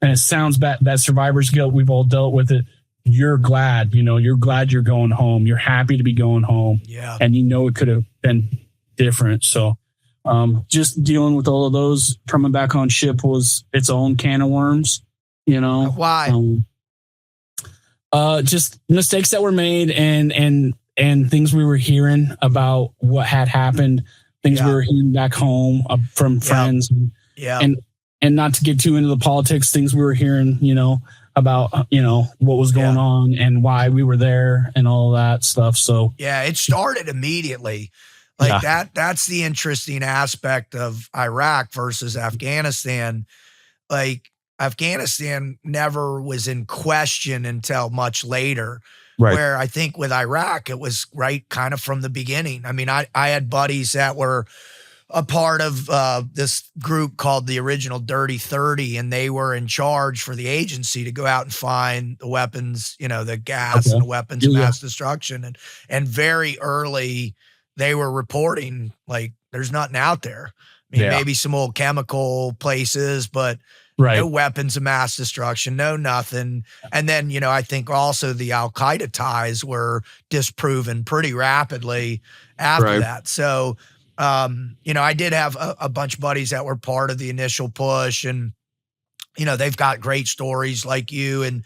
and it sounds bad, that survivor's guilt, we've all dealt with it. You're glad, you're glad you're going home. You're happy to be going home. Yeah. And it could have been different. So just dealing with all of those, coming back on ship was its own can of worms, Why? Just mistakes that were made and things we were hearing about what had happened. Things we were hearing back home from friends, and not to get too into the politics, things we were hearing, about, what was going on and why we were there and all that stuff. So it started immediately. Like that's the interesting aspect of Iraq versus Afghanistan. Like Afghanistan never was in question until much later. Right. Where I think with Iraq, it was kind of from the beginning. I mean, I had buddies that were a part of this group called the original Dirty 30, and they were in charge for the agency to go out and find the weapons, the gas and the weapons of mass destruction. And very early, they were reporting, like, there's nothing out there. I mean, maybe some old chemical places, but no weapons of mass destruction, no nothing. And then, I think also the Al-Qaeda ties were disproven pretty rapidly after that. So, I did have a bunch of buddies that were part of the initial push, and, they've got great stories like you and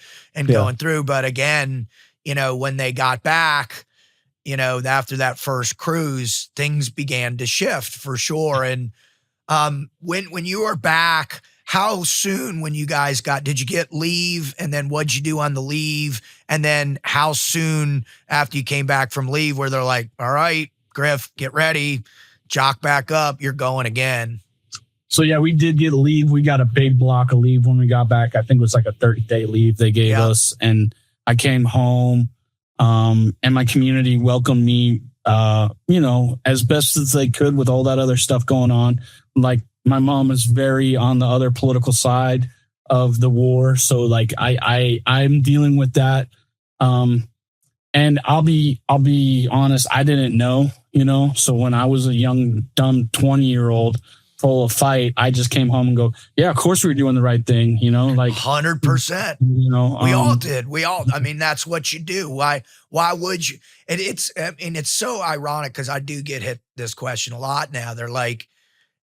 going through. But again, when they got back, after that first cruise, things began to shift for sure. And when you were back, how soon when you guys did you get leave? And then what'd you do on the leave? And then how soon after you came back from leave where they're like, all right, Griff, get ready, jock back up, you're going again? So we did get leave. We got a big block of leave when we got back. I think it was like a 30-day leave they gave us. And I came home and my community welcomed me, as best as they could with all that other stuff going on. Like, my mom is very on the other political side of the war. So like I'm dealing with that. And I'll be honest, I didn't know, so when I was a young, dumb 20-year-old full of fight, I just came home and go, yeah, of course we're doing the right thing, like 100%. We all did. I mean, that's what you do. Why would you? And it's so ironic because I do get hit this question a lot now. They're like,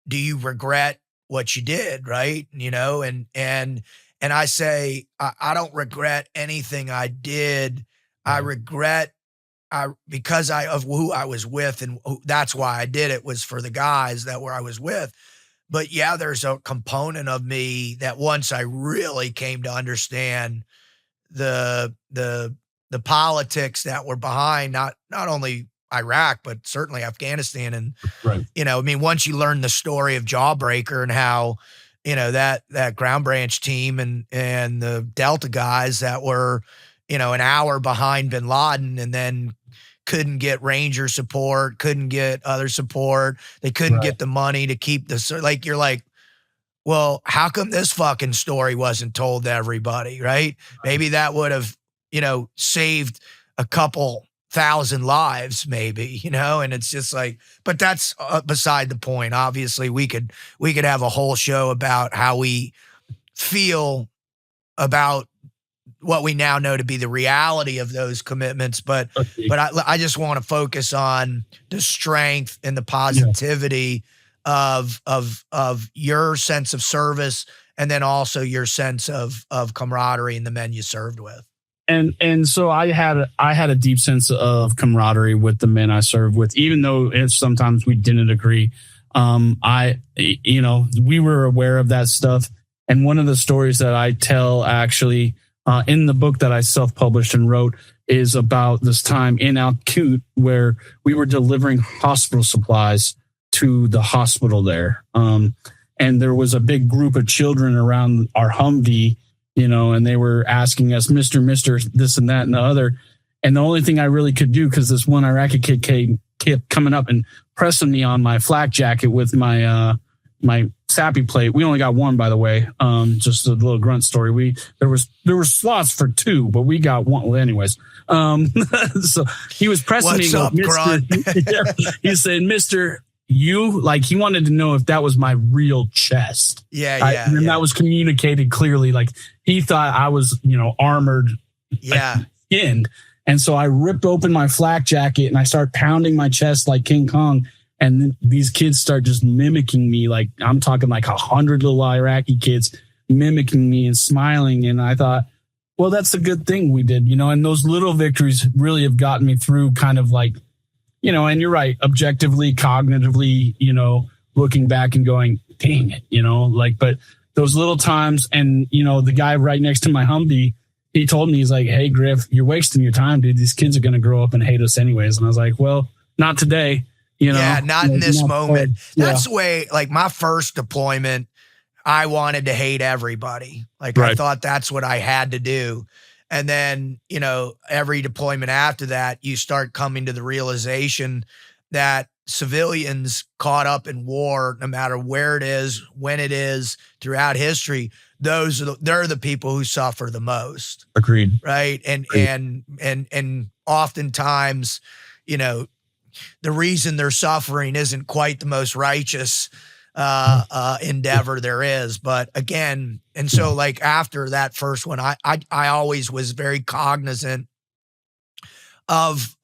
do you regret what you did? Right. And I say, I don't regret anything I did. I regret because of who I was with, and that's why I did it, was for the guys that I was with. But yeah, there's a component of me that once I really came to understand the politics that were behind not only Iraq, but certainly Afghanistan. And, I mean, once you learn the story of Jawbreaker and how, that Ground Branch team and the Delta guys that were, an hour behind bin Laden, and then couldn't get Ranger support, couldn't get other support. They couldn't get the money to keep you're like, well, how come this fucking story wasn't told to everybody, right? Maybe that would have, saved a couple thousand lives, maybe, and it's just like, but that's beside the point. Obviously, we could have a whole show about how we feel about what we now know to be the reality of those commitments. But I just want to focus on the strength and the positivity of your sense of service, and then also your sense of camaraderie in the men you served with. And so I had a deep sense of camaraderie with the men I served with, even though sometimes we didn't agree. We were aware of that stuff. And one of the stories that I tell actually in the book that I self-published and wrote is about this time in Al-Qut where we were delivering hospital supplies to the hospital there. And there was a big group of children around our Humvee, and they were asking us, Mr., this and that and the other. And the only thing I really could do, because this one Iraqi kid kept coming up and pressing me on my flak jacket with my my sappy plate. We only got one, by the way. Just a little grunt story. There were slots for two, but we got one. Well, anyways. So he was pressing me. What's up, Grunt? He said, Mr., he wanted to know if that was my real chest. And that was communicated clearly. Like he thought I was, armored, skinned. And so I ripped open my flak jacket and I start pounding my chest like King Kong. And then these kids start just mimicking me. Like I'm talking like 100 little Iraqi kids mimicking me and smiling. And I thought, well, that's a good thing we did, and those little victories really have gotten me through kind of like, and you're right, objectively, cognitively, looking back and going, dang it, but those little times. And, the guy right next to my Humvee, he told me, he's like, hey, Griff, you're wasting your time, dude. These kids are going to grow up and hate us anyways. And I was like, well, not today, not in this moment. That's the way, like my first deployment, I wanted to hate everybody. Like I thought that's what I had to do. And then, every deployment after that, you start coming to the realization that civilians caught up in war, no matter where it is, when it is, throughout history, they're the people who suffer the most. Agreed. Right. And oftentimes, the reason they're suffering isn't quite the most righteous endeavor there is. But again, and so like after that first one, I always was very cognizant of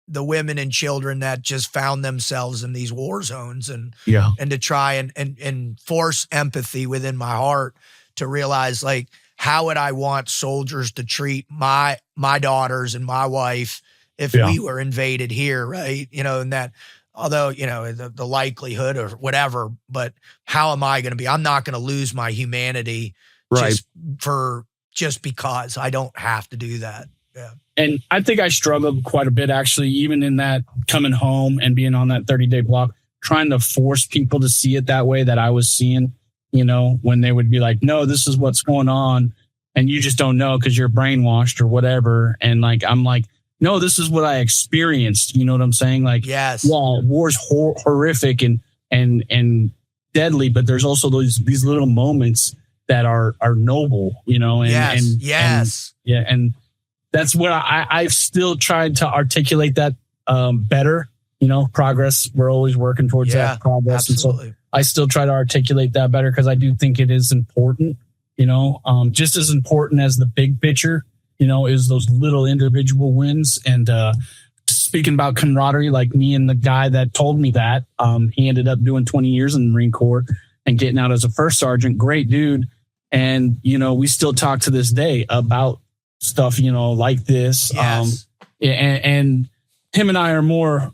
the women and children that just found themselves in these war zones, and to try and force empathy within my heart to realize, like, how would I want soldiers to treat my daughters and my wife if we were invaded here, right? And that, although, the likelihood or whatever, but how am I going to be? I'm not going to lose my humanity just because I don't have to do that. Yeah. And I think I struggled quite a bit, actually, even in that coming home and being on that 30-day block, trying to force people to see it that way that I was seeing, when they would be like, no, this is what's going on. And you just don't know because you're brainwashed or whatever. And like, I'm like, no, this is what I experienced. You know what I'm saying? Like, yes, yeah, war's horrific and deadly, but there's also these little moments that are noble, and that's what I've still tried to articulate that better. Progress. We're always working towards that progress, absolutely. And so I still try to articulate that better because I do think it is important. Just as important as the big picture. Is those little individual wins. And speaking about camaraderie, like me and the guy that told me that, he ended up doing 20 years in the Marine Corps and getting out as a first sergeant. Great dude. And, we still talk to this day about stuff, like this. Yes. and him and I are more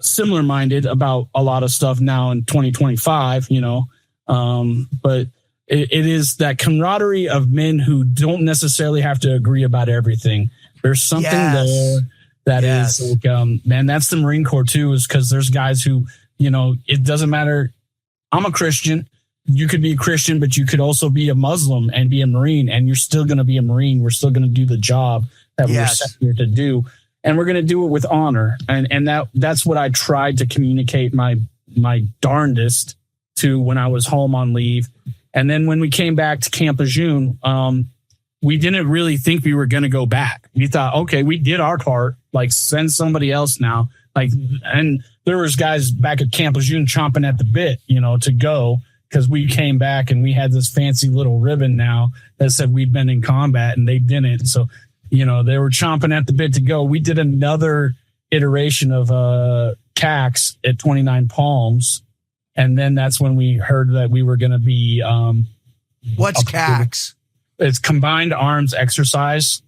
similar minded about a lot of stuff now in 2025, but it is that camaraderie of men who don't necessarily have to agree about everything. There's something there that is like, man, that's the Marine Corps too, is because there's guys who, it doesn't matter. I'm a Christian. You could be a Christian, but you could also be a Muslim and be a Marine, and you're still going to be a Marine. We're still going to do the job that we're set here to do. And we're going to do it with honor. And that's what I tried to communicate my darndest to when I was home on leave. And then when we came back to Camp Lejeune, we didn't really think we were going to go back. We thought, okay, we did our part, like send somebody else now. And there was guys back at Camp Lejeune chomping at the bit, to go, because we came back and we had this fancy little ribbon now that said we'd been in combat, and they didn't. So, they were chomping at the bit to go. We did another iteration of CAX at 29 Palms. And then that's when we heard that we were going to be. What's CAX? It's Combined Arms Exercise.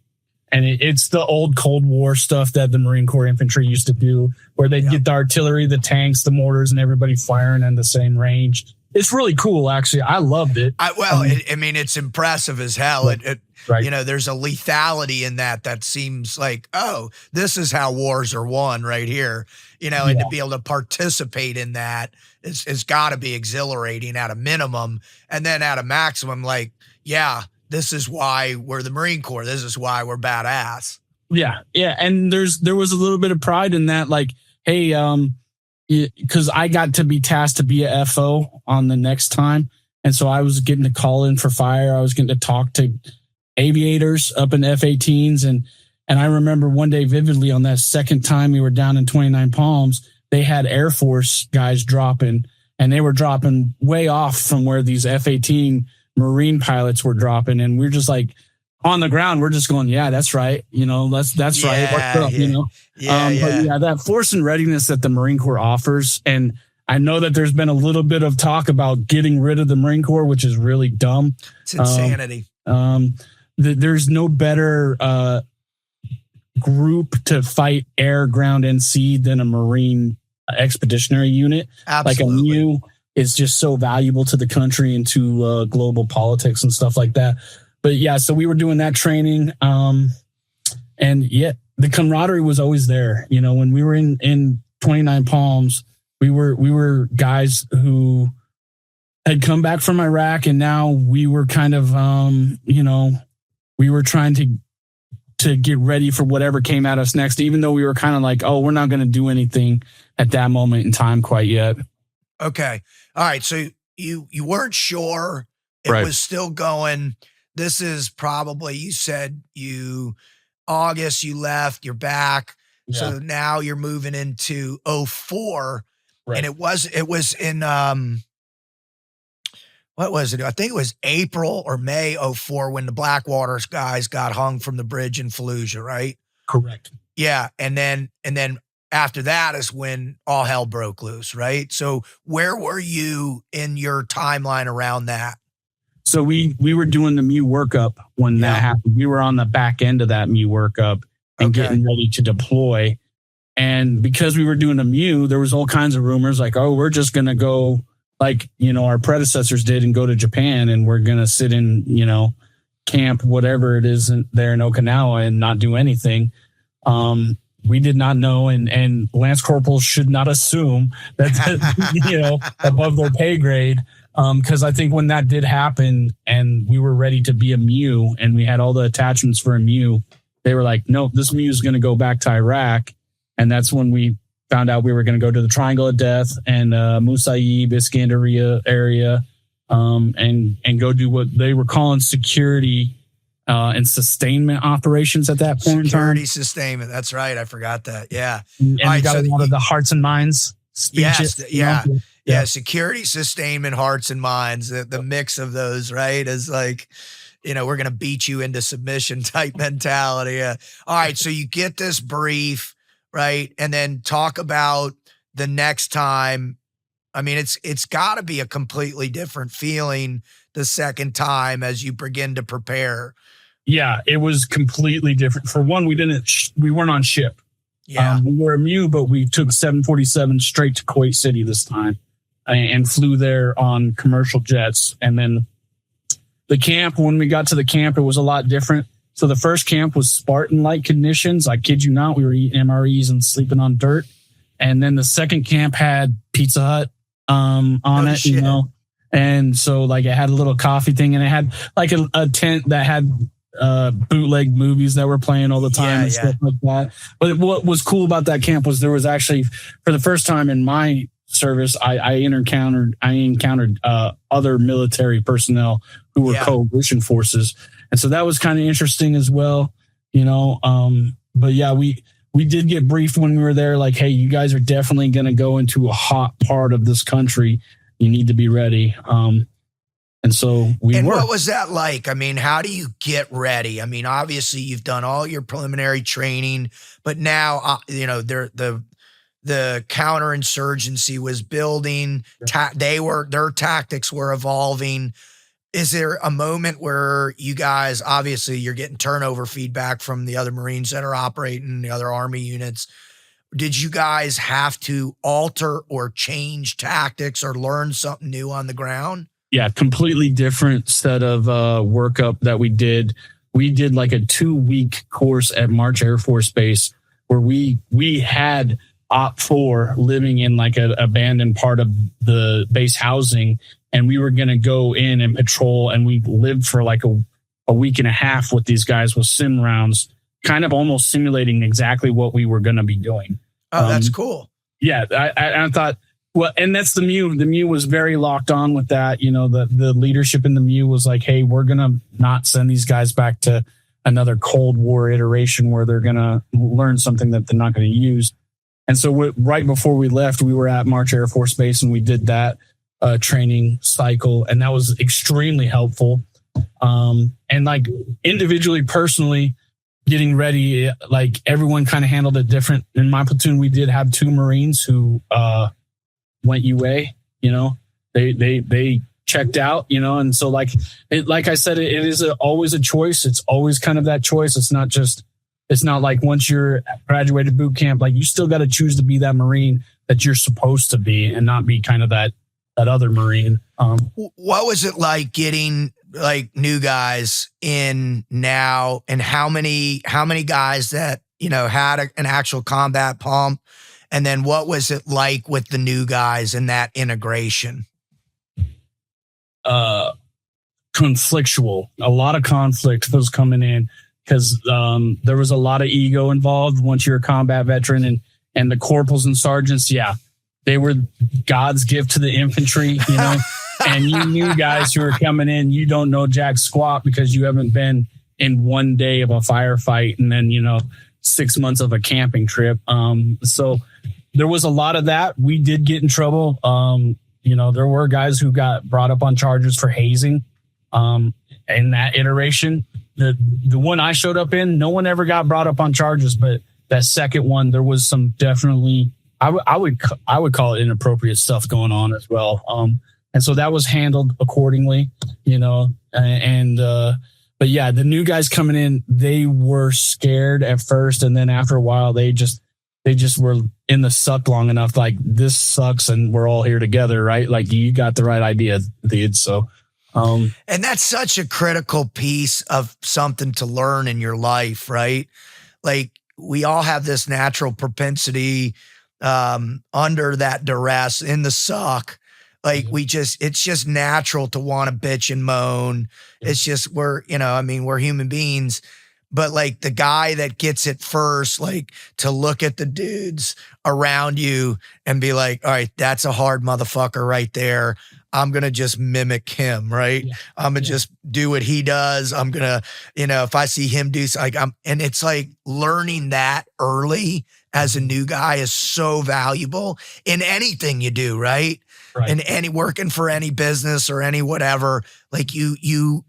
And it's the old Cold War stuff that the Marine Corps infantry used to do, where they'd get the artillery, the tanks, the mortars, and everybody firing in the same range. It's really cool, actually. I loved it. It's impressive as hell. Right. There's a lethality in that seems like, oh, this is how wars are won right here. And to be able to participate in that is got to be exhilarating at a minimum. And then at a maximum, like, this is why we're the Marine Corps. This is why we're badass. Yeah. Yeah. And there was a little bit of pride in that. Like, hey, because I got to be tasked to be a FO on the next time. And so I was getting to call in for fire. I was getting to talk to aviators up in F-18s. And I remember one day vividly on that second time we were down in 29 Palms, they had Air Force guys dropping, and they were dropping way off from where these F-18 Marine pilots were dropping. And we're just like on the ground. We're just going, yeah, that's right. That's right. What's up, But that force and readiness that the Marine Corps offers. And I know that there's been a little bit of talk about getting rid of the Marine Corps, which is really dumb. It's insanity. There's no better group to fight air, ground, and sea than a Marine expeditionary unit. Absolutely. Like a MEU is just so valuable to the country and to global politics and stuff like that. But so we were doing that training. And the camaraderie was always there. When we were in 29 Palms, we were guys who had come back from Iraq, and now we were kind of, we were trying to get ready for whatever came at us next, even though we were kind of like, oh, we're not going to do anything at that moment in time quite yet. Okay. All right. So you weren't sure. It was still going. This is probably, you said August, you left, you're back. Yeah. So now you're moving into 04. Right. And it was in, what was it? I think it was April or May 04 when the Blackwater guys got hung from the bridge in Fallujah, right? Correct. Yeah. And then after that is when all hell broke loose, right? So where were you in your timeline around that? So we were doing the MEU workup when that happened. We were on the back end of that MEU workup and getting ready to deploy. And because we were doing a MEU, there was all kinds of rumors like, oh, we're just going to go like, our predecessors did and go to Japan, and we're going to sit in, camp, whatever it is there in Okinawa, and not do anything. We did not know. And Lance Corporals should not assume that, above their pay grade. Because I think when that did happen and we were ready to be a MEU and we had all the attachments for a MEU, they were like, no, this MEU is going to go back to Iraq. And that's when we found out we were going to go to the Triangle of Death and Musaib, Iskandariyah area, and go do what they were calling security and sustainment operations at that point in time. Security sustainment. That's right. I forgot that. Yeah. And we got a lot of the hearts and minds speeches. Yes. Yeah. Security, sustainment, hearts and minds. The mix of those, right, is like, we're going to beat you into submission type mentality. All right. So you get this brief, right? And then talk about the next time. I mean, it's got to be a completely different feeling the second time as you begin to prepare. Yeah, it was completely different. For one, we weren't on ship. Yeah. We were a MEU, but we took 747 straight to Kuwait City this time and flew there on commercial jets. And then the camp, when we got to the camp, it was a lot different. So the first camp was Spartan-like conditions. I kid you not, we were eating MREs and sleeping on dirt. And then the second camp had Pizza Hut on it, shit. you know. And so like it had a little coffee thing, and it had like a tent that had bootleg movies that were playing all the time and stuff like that. But what was cool about that camp was there was actually, for the first time in my service, I encountered other military personnel who were coalition forces. And so that was kind of interesting as well, you know. But yeah, we did get briefed when we were there, like, hey, you guys are definitely going to go into a hot part of this country. You need to be ready. And so we were. What was that like? I mean, how do you get ready? I mean, obviously you've done all your preliminary training, but now, you know, the counterinsurgency was building. Their tactics were evolving. Is there a moment where you guys, obviously you're getting turnover feedback from the other Marines that are operating, the other Army units. Did you guys have to alter or change tactics or learn something new on the ground? Yeah, completely different set of workup that we did. We did like a 2-week course at March Air Force Base where we had Op 4 living in like an abandoned part of the base housing, and we were going to go in and patrol, and we lived for like a week and a half with these guys with sim rounds, kind of almost simulating exactly what we were going to be doing. Oh, that's cool. Yeah, I thought, well, and that's the MEU. The MEU was very locked on with that. You know, the leadership in the MEU was like, hey, we're going to not send these guys back to another Cold War iteration where they're going to learn something that they're not going to use. And so right before we left, we were at March Air Force Base and we did that training cycle. And that was extremely helpful. And like individually, personally, getting ready, like everyone kind of handled it different. In my platoon, we did have 2 Marines who went UA, you know, they checked out, you know, and so like I said, it is always a choice. It's always kind of that choice. It's not like once you're graduated boot camp, like you still got to choose to be that Marine that you're supposed to be and not be kind of that other Marine. What was it like getting like new guys in now, and how many guys that, you know, had an actual combat pump? And then what was it like with the new guys and that integration? Conflictual. A lot of conflict was coming in because there was a lot of ego involved once you're a combat veteran, and the corporals and sergeants, yeah, they were God's gift to the infantry, you know. And you new guys who are coming in, you don't know jack squat because you haven't been in one day of a firefight and then, you know, 6 months of a camping trip. So there was a lot of that. We did get in trouble. You know, there were guys who got brought up on charges for hazing in that iteration. The one I showed up in, no one ever got brought up on charges, but that second one, there was some definitely, I would call it inappropriate stuff going on as well. And so that was handled accordingly, you know, but yeah, the new guys coming in, they were scared at first. And then after a while, they just were in the suck long enough. Like, this sucks and we're all here together, right? Like, you got the right idea, dude. So, and that's such a critical piece of something to learn in your life, right? Like, we all have this natural propensity, under that duress in the suck. Like, it's just natural to want to bitch and moan. It's just, we're human beings. But like, the guy that gets it first, like, to look at the dudes around you and be like, all right, that's a hard motherfucker right there. I'm going to just mimic him, right? Yeah. I'm going to just do what he does. I'm going to, if I see him do, and it's like learning that early as a new guy is so valuable in anything you do, right? Right. In any working for any business or any whatever, like you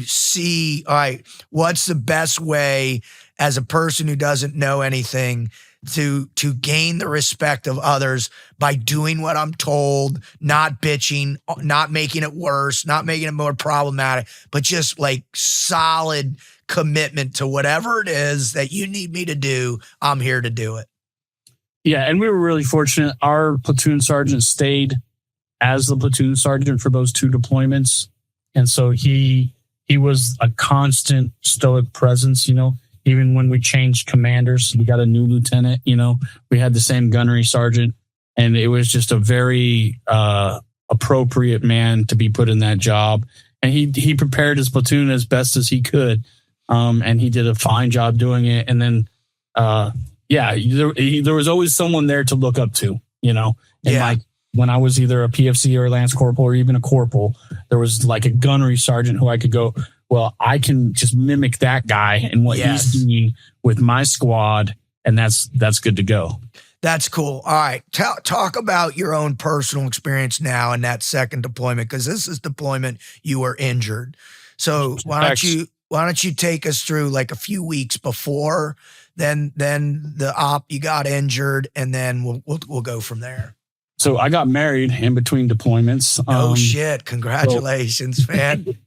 see, all right, what's the best way as a person who doesn't know anything to gain the respect of others by doing what I'm told, not bitching, not making it worse, not making it more problematic, but just like solid commitment to whatever it is that you need me to do. I'm here to do it. Yeah, and we were really fortunate. Our platoon sergeant stayed as the platoon sergeant for those 2 deployments. And so he was a constant stoic presence, even when we changed commanders, we got a new lieutenant, we had the same gunnery sergeant, and it was just a very appropriate man to be put in that job. And he prepared his platoon as best as he could. And he did a fine job doing it. And then, there was always someone there to look up to, and like when I was either a PFC or a lance corporal or even a corporal, there was like a gunnery sergeant who I could go, well, I can just mimic that guy and what he's doing with my squad. And that's good to go. That's cool. All right. Talk about your own personal experience now in that second deployment, because this is deployment you were injured. So why don't you take us through like a few weeks before, then the op you got injured, and then we'll go from there. So I got married in between deployments. Oh shit! Congratulations, man.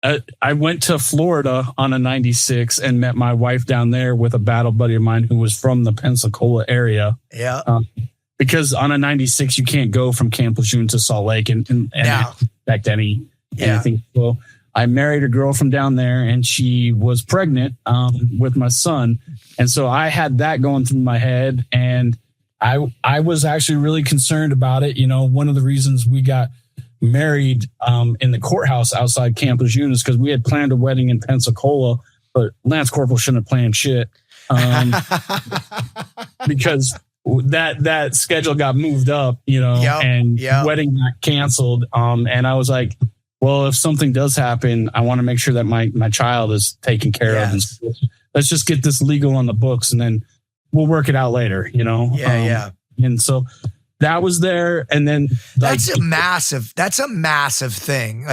I went to Florida on a 96 and met my wife down there with a battle buddy of mine who was from the Pensacola area. Yeah. Because on a 96, you can't go from Camp Lejeune to Salt Lake and expect anything. So I married a girl from down there, and she was pregnant with my son. And so I had that going through my head, and I was actually really concerned about it. One of the reasons we got married in the courthouse outside Camp Lejeune is because we had planned a wedding in Pensacola, but Lance Corporal shouldn't have planned shit because that schedule got moved up, and wedding got canceled. And I was like, well, if something does happen, I want to make sure that my child is taken care of. And so let's just get this legal on the books, and then we'll work it out later, And so that was there. And then that's a massive thing.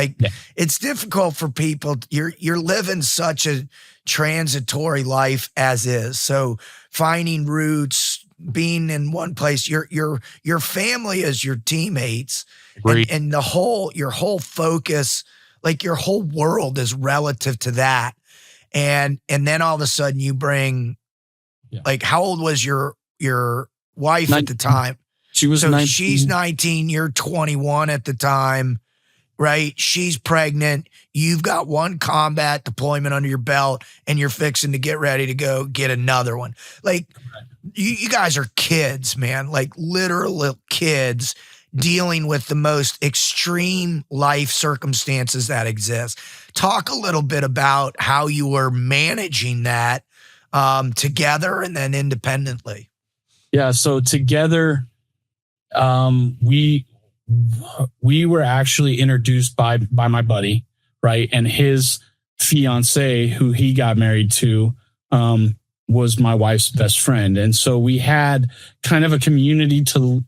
It's difficult for people. You're living such a transitory life as is. So finding roots, being in one place, your family is your teammates, and your whole focus, like your whole world is relative to that. And then all of a sudden you bring, like, how old was your wife 19. At the time? She was 19. She's 19. You're 21 at the time, right? She's pregnant. You've got one combat deployment under your belt, and you're fixing to get ready to go get another one. Like, you guys are kids, man, like literal kids dealing with the most extreme life circumstances that exist. Talk a little bit about how you were managing that together and then independently. Yeah. So together, we were actually introduced by my buddy, right? And his fiance, who he got married to, was my wife's best friend. And so we had kind of a community to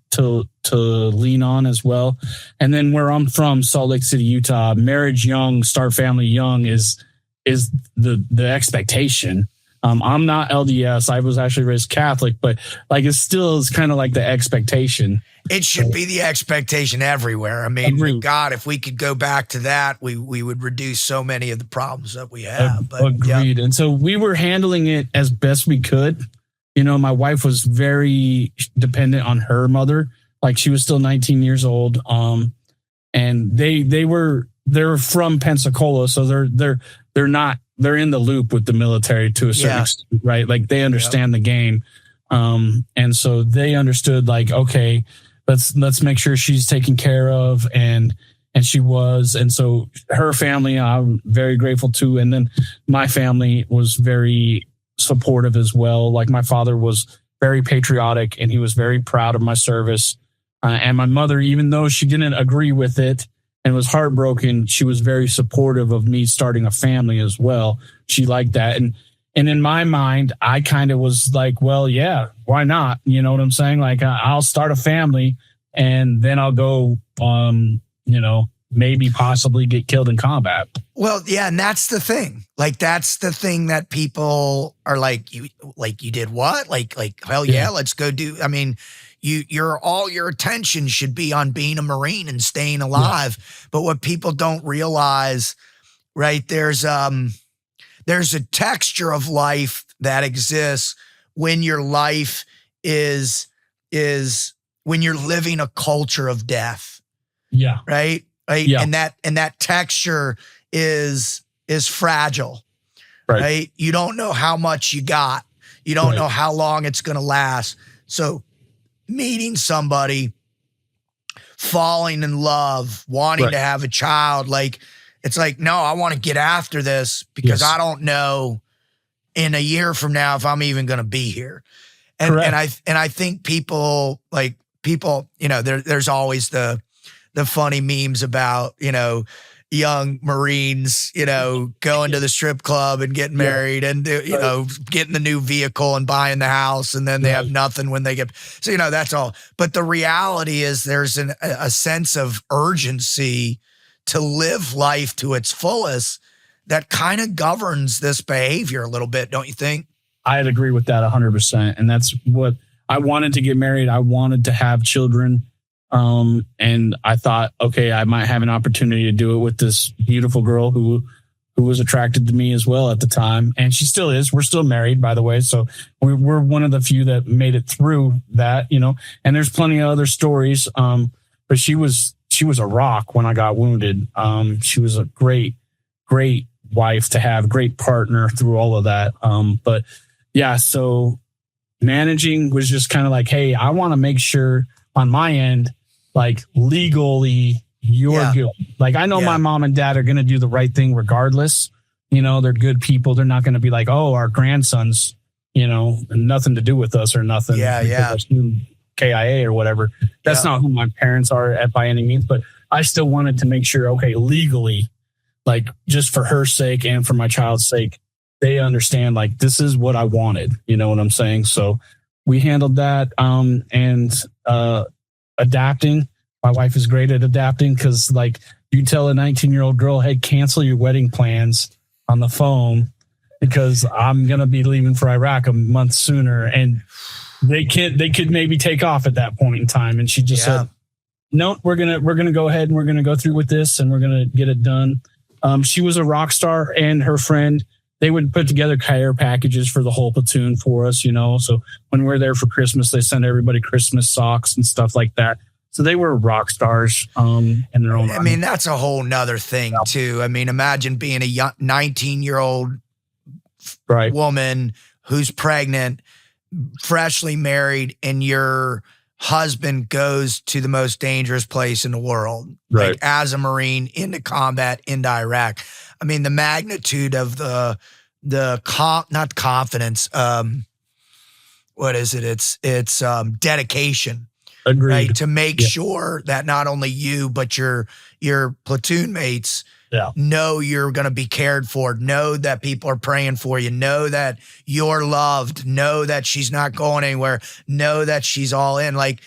lean on as well. And then where I'm from, Salt Lake City, Utah, marriage young, start family young is the expectation. I'm not LDS. I was actually raised Catholic, but like it still is kind of like the expectation. It should be the expectation everywhere. I mean, God, if we could go back to that, we would reduce so many of the problems that we have. But, agreed. Yeah. And so we were handling it as best we could. My wife was very dependent on her mother. Like she was still 19 years old. And they're from Pensacola, so they're in the loop with the military to a certain extent, right? Like they understand the game. And so they understood like, okay, let's make sure she's taken care of. And she was. And so her family, I'm very grateful to. And then my family was very supportive as well. Like my father was very patriotic and he was very proud of my service. And my mother, even though she didn't agree with it and was heartbroken, she was very supportive of me starting a family as well. She liked that. And in my mind, I kind of was like, well, yeah, why not? You know what I'm saying? Like I'll start a family and then I'll go, maybe possibly get killed in combat. Well, yeah, and that's the thing. Like, that's the thing that people are like, you did what? Like, hell yeah, let's go do. I mean, all your attention should be on being a Marine and staying alive. Yeah. But what people don't realize, right? There's a texture of life that exists when your life is when you're living a culture of death. Yeah. Right. Right. Yeah. And that texture is fragile. Right. You don't know how much you got. You don't know how long it's going to last. So meeting somebody, falling in love, wanting to have a child, like, it's like, no, I want to get after this because I don't know in a year from now if I'm even going to be here. And I think people, you know, there's always the funny memes about, you know, young Marines, you know, going to the strip club and getting married and, you know, getting the new vehicle and buying the house, and then they have nothing when they get, so, you know, that's all. But the reality is there's a sense of urgency to live life to its fullest that kind of governs this behavior a little bit, don't you think? I'd agree with that 100%. And that's what I wanted to get married. I wanted to have children. And I thought, okay, I might have an opportunity to do it with this beautiful girl who was attracted to me as well at the time. And she still is. We're still married, by the way. So we're one of the few that made it through that, you know, and there's plenty of other stories. But she was a rock when I got wounded. She was a great wife to have, great partner through all of that. But yeah, so managing was just kind of like, hey, I want to make sure on my end, like legally, you're good. Like, I know my mom and dad are going to do the right thing regardless. You know, they're good people. They're not going to be like, oh, our grandson's, you know, nothing to do with us or nothing. Yeah. KIA or whatever. That's not who my parents are by any means. But I still wanted to make sure, okay, legally, like, just for her sake and for my child's sake, they understand, like, this is what I wanted. You know what I'm saying? So we handled that. And adapting. My wife is great at adapting because, like, you tell a 19-year-old girl, hey, cancel your wedding plans on the phone because I'm going to be leaving for Iraq a month sooner. And they could maybe take off at that point in time. And she just said, no, we're going to go ahead and we're going to go through with this and we're going to get it done. She was a rock star, and her friend, they would put together care packages for the whole platoon for us, you know. So when we're there for Christmas, they send everybody Christmas socks and stuff like that. So they were rock stars in their own. I mean, that's a whole nother thing too. I mean, imagine being a 19-year-old woman who's pregnant, freshly married, and your husband goes to the most dangerous place in the world, like as a Marine into combat, into Iraq. I mean, the magnitude of not confidence. What is it? It's dedication. Agreed. Right, to make sure that not only you, but your platoon mates know you're going to be cared for, know that people are praying for you, know that you're loved, know that she's not going anywhere, know that she's all in. Like,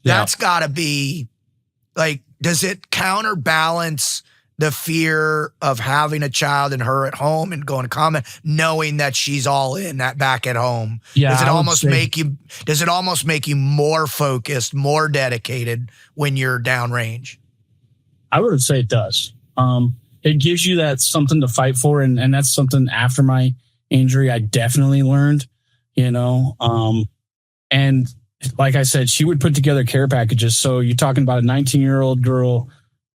that's got to be, like, does it counterbalance the fear of having a child and her at home and going to combat, knowing that she's all in that back at home? Yeah, does it almost make you more focused, more dedicated when you're downrange? I would say it does. It gives you that something to fight for. And that's something after my injury, I definitely learned, you know, and like I said, she would put together care packages. So you're talking about a 19-year-old girl,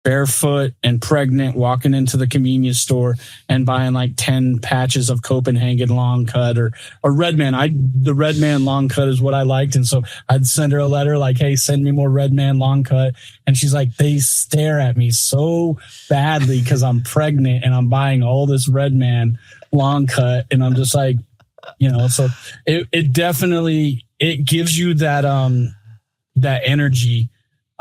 barefoot and pregnant, walking into the convenience store and buying like 10 patches of Copenhagen long cut or Redman. The Redman long cut is what I liked. And so I'd send her a letter like, hey, send me more Redman long cut. And she's like, they stare at me so badly because I'm pregnant and I'm buying all this Redman long cut. And I'm just like, you know, so it definitely, it gives you that energy.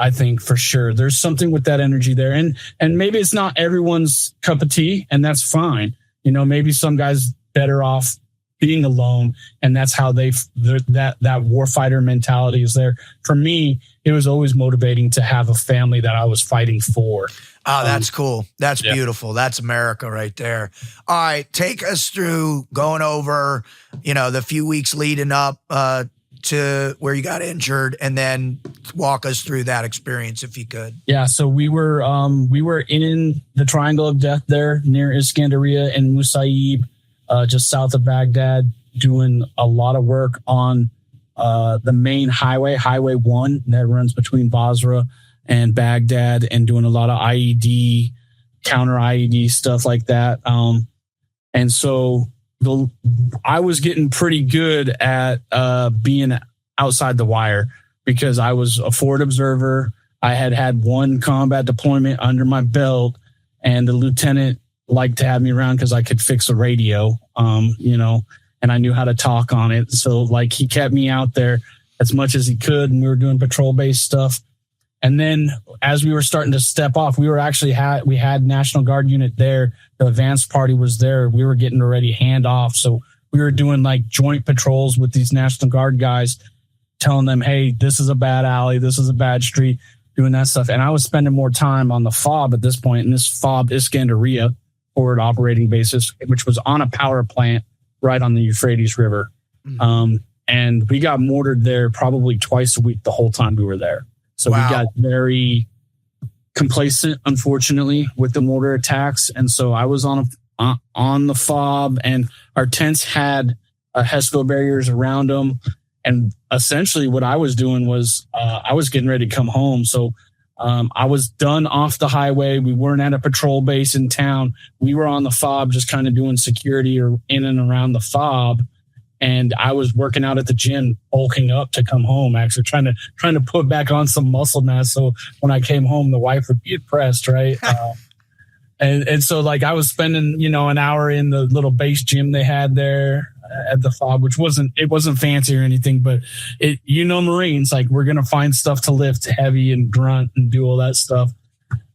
I think for sure there's something with that energy there, and maybe it's not everyone's cup of tea, and that's fine. You know, maybe some guys better off being alone, and that's how that warfighter mentality is there. For me, it was always motivating to have a family that I was fighting for. Oh, that's cool. That's beautiful. That's America right there. All right, take us through going over, the few weeks leading up to where you got injured, and then walk us through that experience if you could. Yeah, so we were in the Triangle of Death there near Iskandariyah and Musaib, just south of Baghdad, doing a lot of work on the main highway, Highway 1, that runs between Basra and Baghdad, and doing a lot of IED, counter IED stuff like that. And so I was getting pretty good at being outside the wire because I was a forward observer. I had one combat deployment under my belt, and the lieutenant liked to have me around because I could fix a radio, and I knew how to talk on it. So like he kept me out there as much as he could, and we were doing patrol-based stuff. And then as we were starting to step off, we had National Guard unit there. The advance party was there. We were getting ready to hand off. So we were doing like joint patrols with these National Guard guys, telling them, hey, this is a bad alley. This is a bad street, doing that stuff. And I was spending more time on the FOB at this point. And this FOB Iskandariyah, forward operating basis, which was on a power plant right on the Euphrates River. Mm-hmm. And we got mortared there probably twice a week the whole time we were there. So wow. We got very complacent, unfortunately, with the mortar attacks. And so I was on the FOB, and our tents had HESCO barriers around them. And essentially what I was doing was I was getting ready to come home. So I was done off the highway. We weren't at a patrol base in town. We were on the FOB just kind of doing security or in and around the FOB. And I was working out at the gym, bulking up to come home, actually trying to put back on some muscle mass. So when I came home, the wife would be impressed, right? And so like I was spending, an hour in the little base gym they had there at the FOB, which wasn't fancy or anything, but Marines, like we're going to find stuff to lift heavy and grunt and do all that stuff.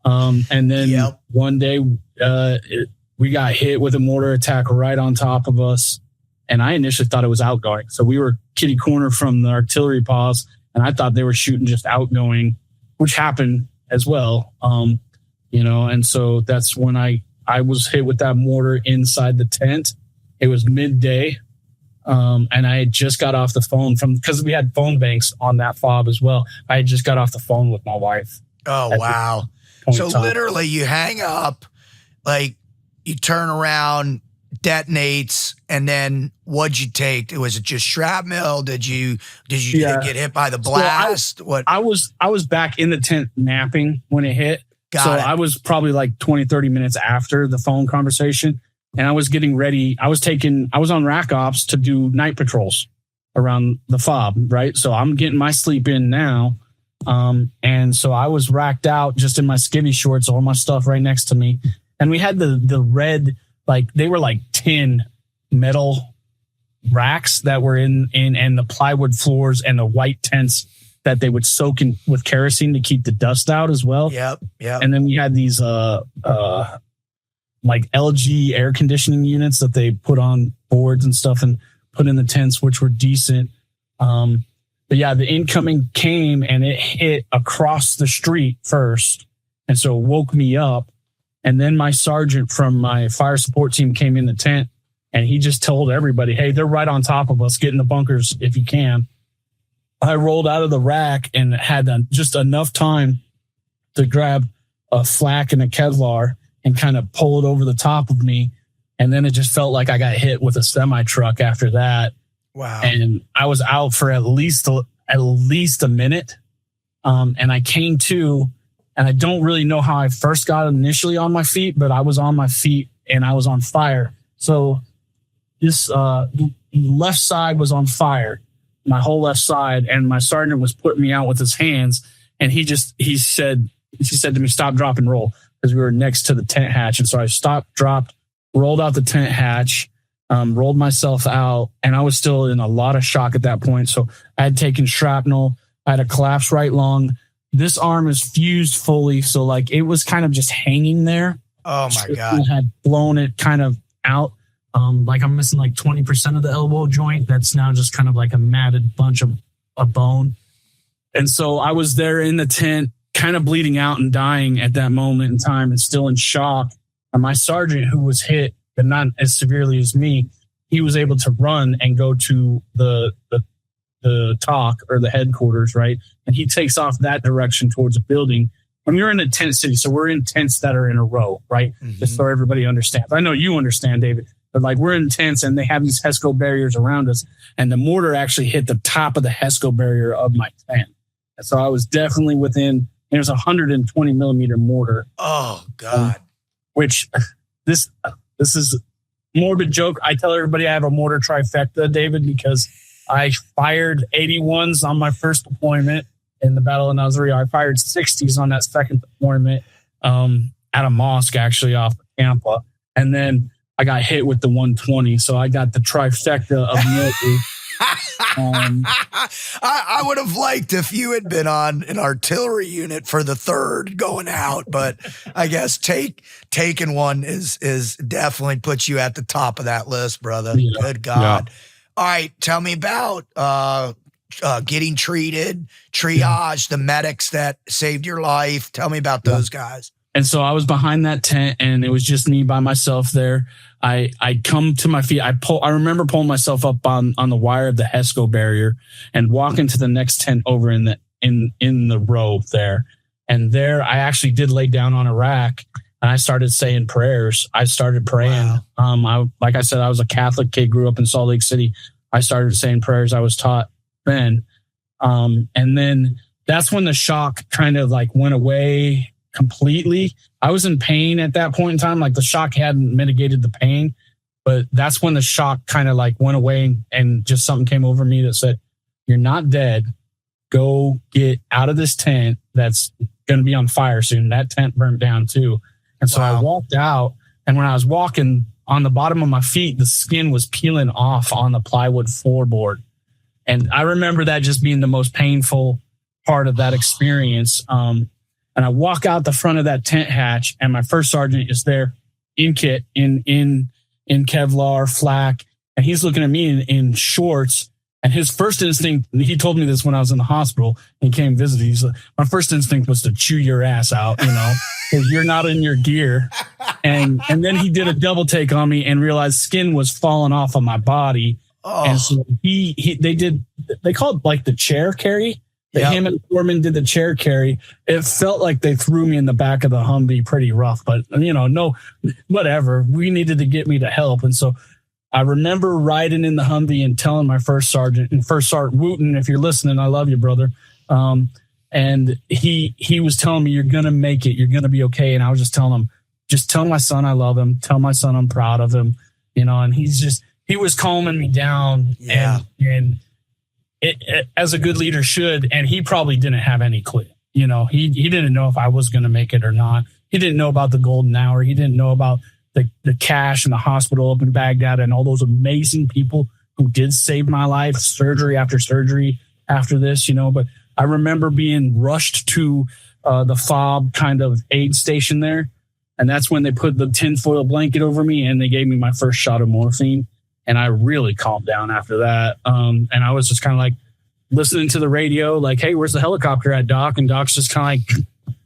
And then One day we got hit with a mortar attack right on top of us. And I initially thought it was outgoing. So we were kitty corner from the artillery pause, and I thought they were shooting just outgoing, which happened as well. And so that's when I was hit with that mortar inside the tent. It was midday. And I had just got off the phone because we had phone banks on that FOB as well. I had just got off the phone with my wife. Oh, wow. So literally you hang up, like you turn around, detonates, and then what'd you take? Was it just shrapnel? Did you get hit by the blast? So I was back in the tent napping when it hit. I was probably like 20, 30 minutes after the phone conversation, and I was getting ready. I was on rack ops to do night patrols around the FOB, right? So I'm getting my sleep in now. And so I was racked out just in my skivvy shorts, all my stuff right next to me. And we had the red, like they were like tin metal racks that were in and the plywood floors and the white tents that they would soak in with kerosene to keep the dust out as well. Yep. And then we had these like LG air conditioning units that they put on boards and stuff and put in the tents, which were decent. But yeah, the incoming came and it hit across the street first. And so it woke me up. And then my sergeant from my fire support team came in the tent and he just told everybody, hey, they're right on top of us. Get in the bunkers if you can. I rolled out of the rack and had just enough time to grab a flak and a Kevlar and kind of pull it over the top of me. And then it just felt like I got hit with a semi truck after that. Wow. And I was out for at least a minute. And I came to, and I don't really know how I first got initially on my feet, but I was on my feet and I was on fire. So this left side was on fire, my whole left side, and my sergeant was putting me out with his hands. And he said to me, stop, drop, and roll, because we were next to the tent hatch. And so I stopped, dropped, rolled out the tent hatch, rolled myself out, and I was still in a lot of shock at that point. So I had taken shrapnel. I had a collapsed right lung. This arm is fused fully. So like it was kind of just hanging there. Oh my God. I had blown it kind of out. Like I'm missing like 20% of the elbow joint. That's now just kind of like a matted bunch of a bone. And so I was there in the tent, kind of bleeding out and dying at that moment in time and still in shock. And my sergeant, who was hit, but not as severely as me, he was able to run and go to the talk or the headquarters, right? And he takes off that direction towards a building. When you're in a tent city, so we're in tents that are in a row, right? Mm-hmm. Just so everybody understands. I know you understand, David, but like we're in tents and they have these HESCO barriers around us, and the mortar actually hit the top of the HESCO barrier of my tent. And so I was definitely within, there's a 120 millimeter mortar. Oh God. Which this is morbid joke. I tell everybody I have a mortar trifecta, David, because I fired 81s on my first deployment in the Battle of Nasiriyah. I fired 60s on that second deployment at a mosque, actually, off of Tampa. And then I got hit with the 120. So I got the trifecta of military. I would have liked if you had been on an artillery unit for the third going out, but I guess taking one is definitely puts you at the top of that list, brother. Yeah. Good God. Yeah. All right, tell me about getting treated, triage, the medics that saved your life. Tell me about those guys. And so I was behind that tent, and it was just me by myself there. I come to my feet. I remember pulling myself up on the wire of the HESCO barrier and walking to the next tent over in the row there. And there I actually did lay down on a rack, and I started saying prayers. I started praying. Wow. Like I said, I was a Catholic kid, grew up in Salt Lake City. I started saying prayers I was taught then. And then that's when the shock kind of like went away completely. I was in pain at that point in time. Like the shock hadn't mitigated the pain, but that's when the shock kind of like went away, and just something came over me that said, you're not dead. Go get out of this tent that's going to be on fire soon. That tent burned down too. And so I walked out, and when I was walking on the bottom of my feet, the skin was peeling off on the plywood floorboard. And I remember that just being the most painful part of that experience. And I walk out the front of that tent hatch, and my first sergeant is there in kit, in Kevlar, flak, and he's looking at me in shorts. And his first instinct, he told me this when I was in the hospital, and he came visit. He's like, my first instinct was to chew your ass out, because you're not in your gear. And then he did a double take on me and realized skin was falling off of my body. Oh. And so they called like the chair carry. Him and Foreman did the chair carry. It felt like they threw me in the back of the Humvee pretty rough, but no, whatever. We needed to get me to help. And so I remember riding in the Humvee and telling my first sergeant, and First Sergeant Wooten, if you're listening, I love you, brother. And he was telling me, you're going to make it. You're going to be okay. And I was just telling him, just tell my son I love him. Tell my son I'm proud of him, and he was calming me down. Yeah. And it, as a good leader should. And he probably didn't have any clue. He didn't know if I was going to make it or not. He didn't know about the golden hour. He didn't know about the cash and the hospital up in Baghdad and all those amazing people who did save my life, surgery after surgery after this, But I remember being rushed to the FOB kind of aid station there. And that's when they put the tinfoil blanket over me and they gave me my first shot of morphine. And I really calmed down after that. And I was just kind of like listening to the radio, like, hey, where's the helicopter at, Doc? And Doc's just kind of like,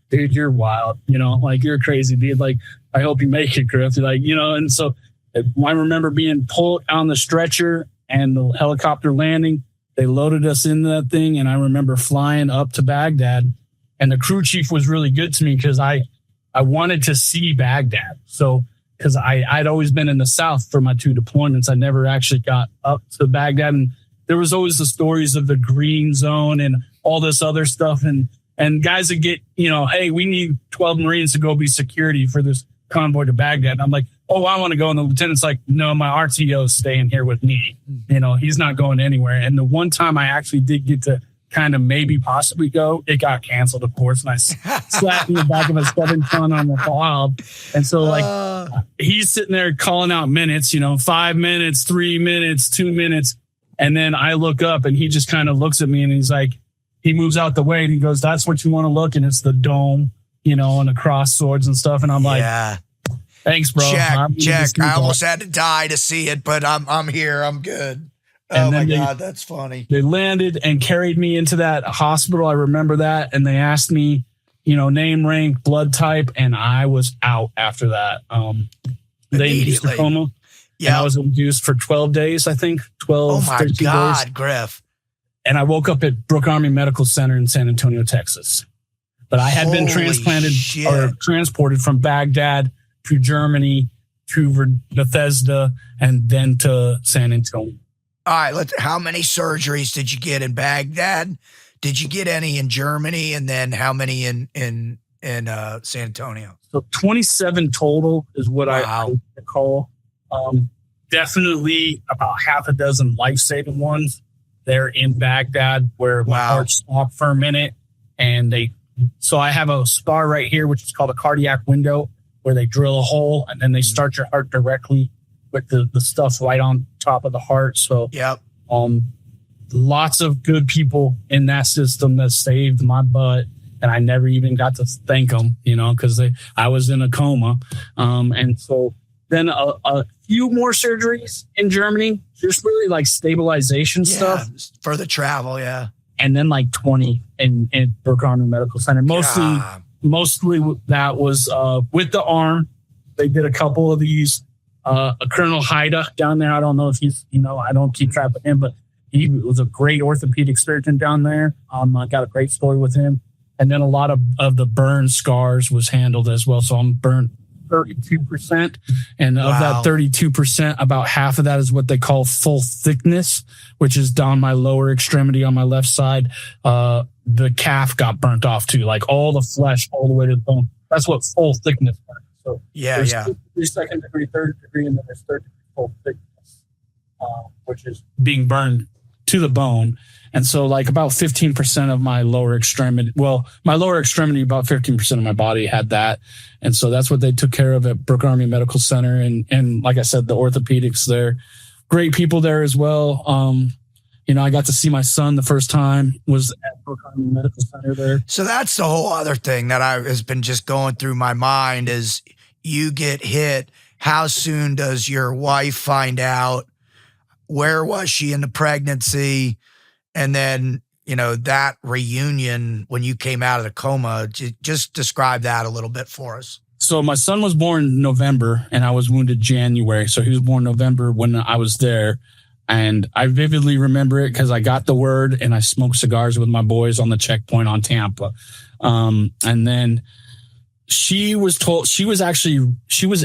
dude, you're wild, like you're crazy, dude. Like, I hope you make it, Griff. Like, and so I remember being pulled on the stretcher and the helicopter landing. They loaded us in that thing. And I remember flying up to Baghdad, and the crew chief was really good to me because I wanted to see Baghdad. So, because I'd always been in the South for my 2 deployments. I never actually got up to Baghdad. And there was always the stories of the green zone and all this other stuff. And guys that get, hey, we need 12 Marines to go be security for this convoy to Baghdad. And I'm like, oh, I want to go. And the lieutenant's like, no, my RTO is staying here with me. He's not going anywhere. And the one time I actually did get to kind of maybe possibly go, it got canceled, of course. And I slapped in the back of a 7-ton on the FOB. And so he's sitting there calling out minutes, 5 minutes, 3 minutes, 2 minutes. And then I look up and he just kind of looks at me and he's like, he moves out the way and he goes, that's what you want to look. And it's the dome, and the cross swords and stuff. And I'm like, Thanks, bro. Check. I almost had to die to see it, but I'm here. I'm good. Oh my God, that's funny. They landed and carried me into that hospital. I remember that. And they asked me, name, rank, blood type, and I was out after that. They induced a coma. Yeah. And I was induced for 12 days, I think. 12, 13 days. Oh my God, Griff. And I woke up at Brooke Army Medical Center in San Antonio, Texas. But I had been transported from Baghdad to Germany to Bethesda and then to San Antonio. All right, how many surgeries did you get in Baghdad? Did you get any in Germany? And then how many in San Antonio? So 27 total is what I recall. Definitely about half a dozen life-saving ones. They're in Baghdad where my heart stopped for a minute. So I have a scar right here, which is called a cardiac window, where they drill a hole and then they start your heart directly with the stuff right on top of the heart. So lots of good people in that system that saved my butt. And I never even got to thank them, because I was in a coma. And so then a few more surgeries in Germany, just really like stabilization stuff. For the travel, yeah. And then like 20 in Brooke Army Medical Center. Mostly that was with the arm. They did a couple of these. Colonel Haida down there. I don't know if he's, I don't keep track of him, but he was a great orthopedic surgeon down there. I got a great story with him. And then a lot of the burn scars was handled as well. So I'm burnt 32%. And of that 32%, about half of that is what they call full thickness, which is down my lower extremity on my left side. The calf got burnt off too, like all the flesh all the way to the bone. That's what full thickness is. So there's 2nd degree, 3rd degree, and then there's 3rd degree full thickness, which is being burned to the bone. And so like about 15% of my lower extremity, about 15% of my body had that. And so that's what they took care of at Brooke Army Medical Center. And like I said, the orthopedics there, great people there as well. I got to see my son the first time was at Brooke Army Medical Center there. So that's the whole other thing that has been just going through my mind is you get hit. How soon does your wife find out? Where was she in the pregnancy? And then, that reunion when you came out of the coma, just describe that a little bit for us. So my son was born in November and I was wounded January. So he was born November when I was there. And I vividly remember it because I got the word and I smoked cigars with my boys on the checkpoint on Tampa. And then she was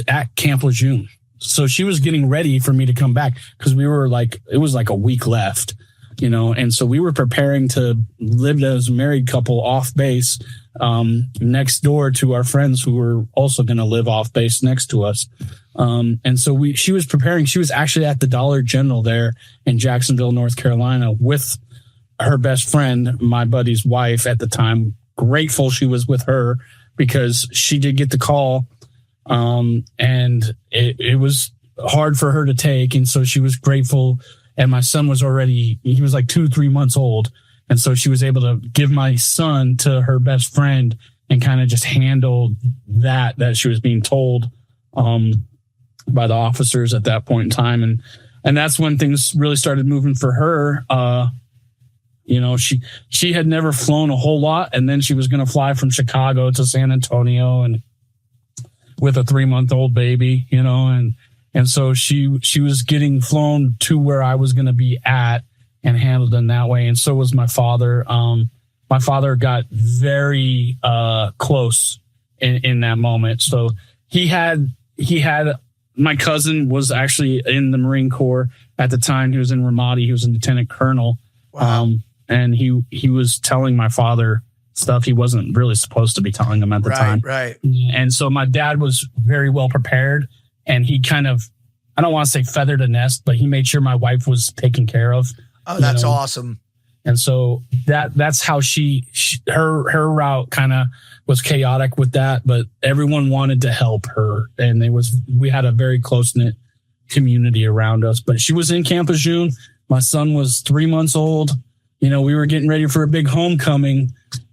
at Camp Lejeune. So she was getting ready for me to come back because it was like a week left, and so we were preparing to live as a married couple off base, next door to our friends who were also going to live off base next to us. And so she was preparing. She was actually at the Dollar General there in Jacksonville, North Carolina with her best friend, my buddy's wife at the time. Grateful she was with her because she did get the call. And it was hard for her to take. And so she was grateful. And my son was he was like 2-3 months old. And so she was able to give my son to her best friend and kind of just handle that she was being told, by the officers at that point in time. And that's when things really started moving for her. She had never flown a whole lot. And then she was going to fly from Chicago to San Antonio and with a 3-month-old baby, and so she was getting flown to where I was going to be at and handled in that way. And so was my father. My father got very close in that moment. So he had my cousin was actually in the Marine Corps at the time. He was in Ramadi. He was a lieutenant colonel. Wow. And he was telling my father stuff he wasn't really supposed to be telling him at the time. Right. And so my dad was very well prepared, and he kind of, I don't want to say feathered a nest, but he made sure my wife was taken care of. Oh, that's awesome. And so that's how her route kind of was chaotic with that, but everyone wanted to help her. And we had a very close knit community around us, but she was in Camp Lejeune. My son was 3 months old. We were getting ready for a big homecoming.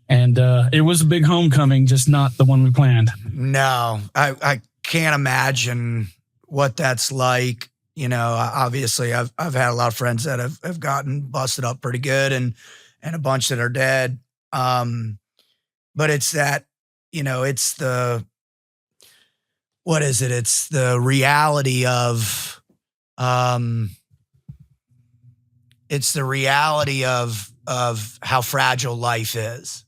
And it was a big homecoming, just not the one we planned. No, I can't imagine what that's like. You know, obviously I've had a lot of friends that have gotten busted up pretty good and a bunch that are dead. But it's that, you know, it's the, what is it? It's the reality of, it's the reality of how fragile life is.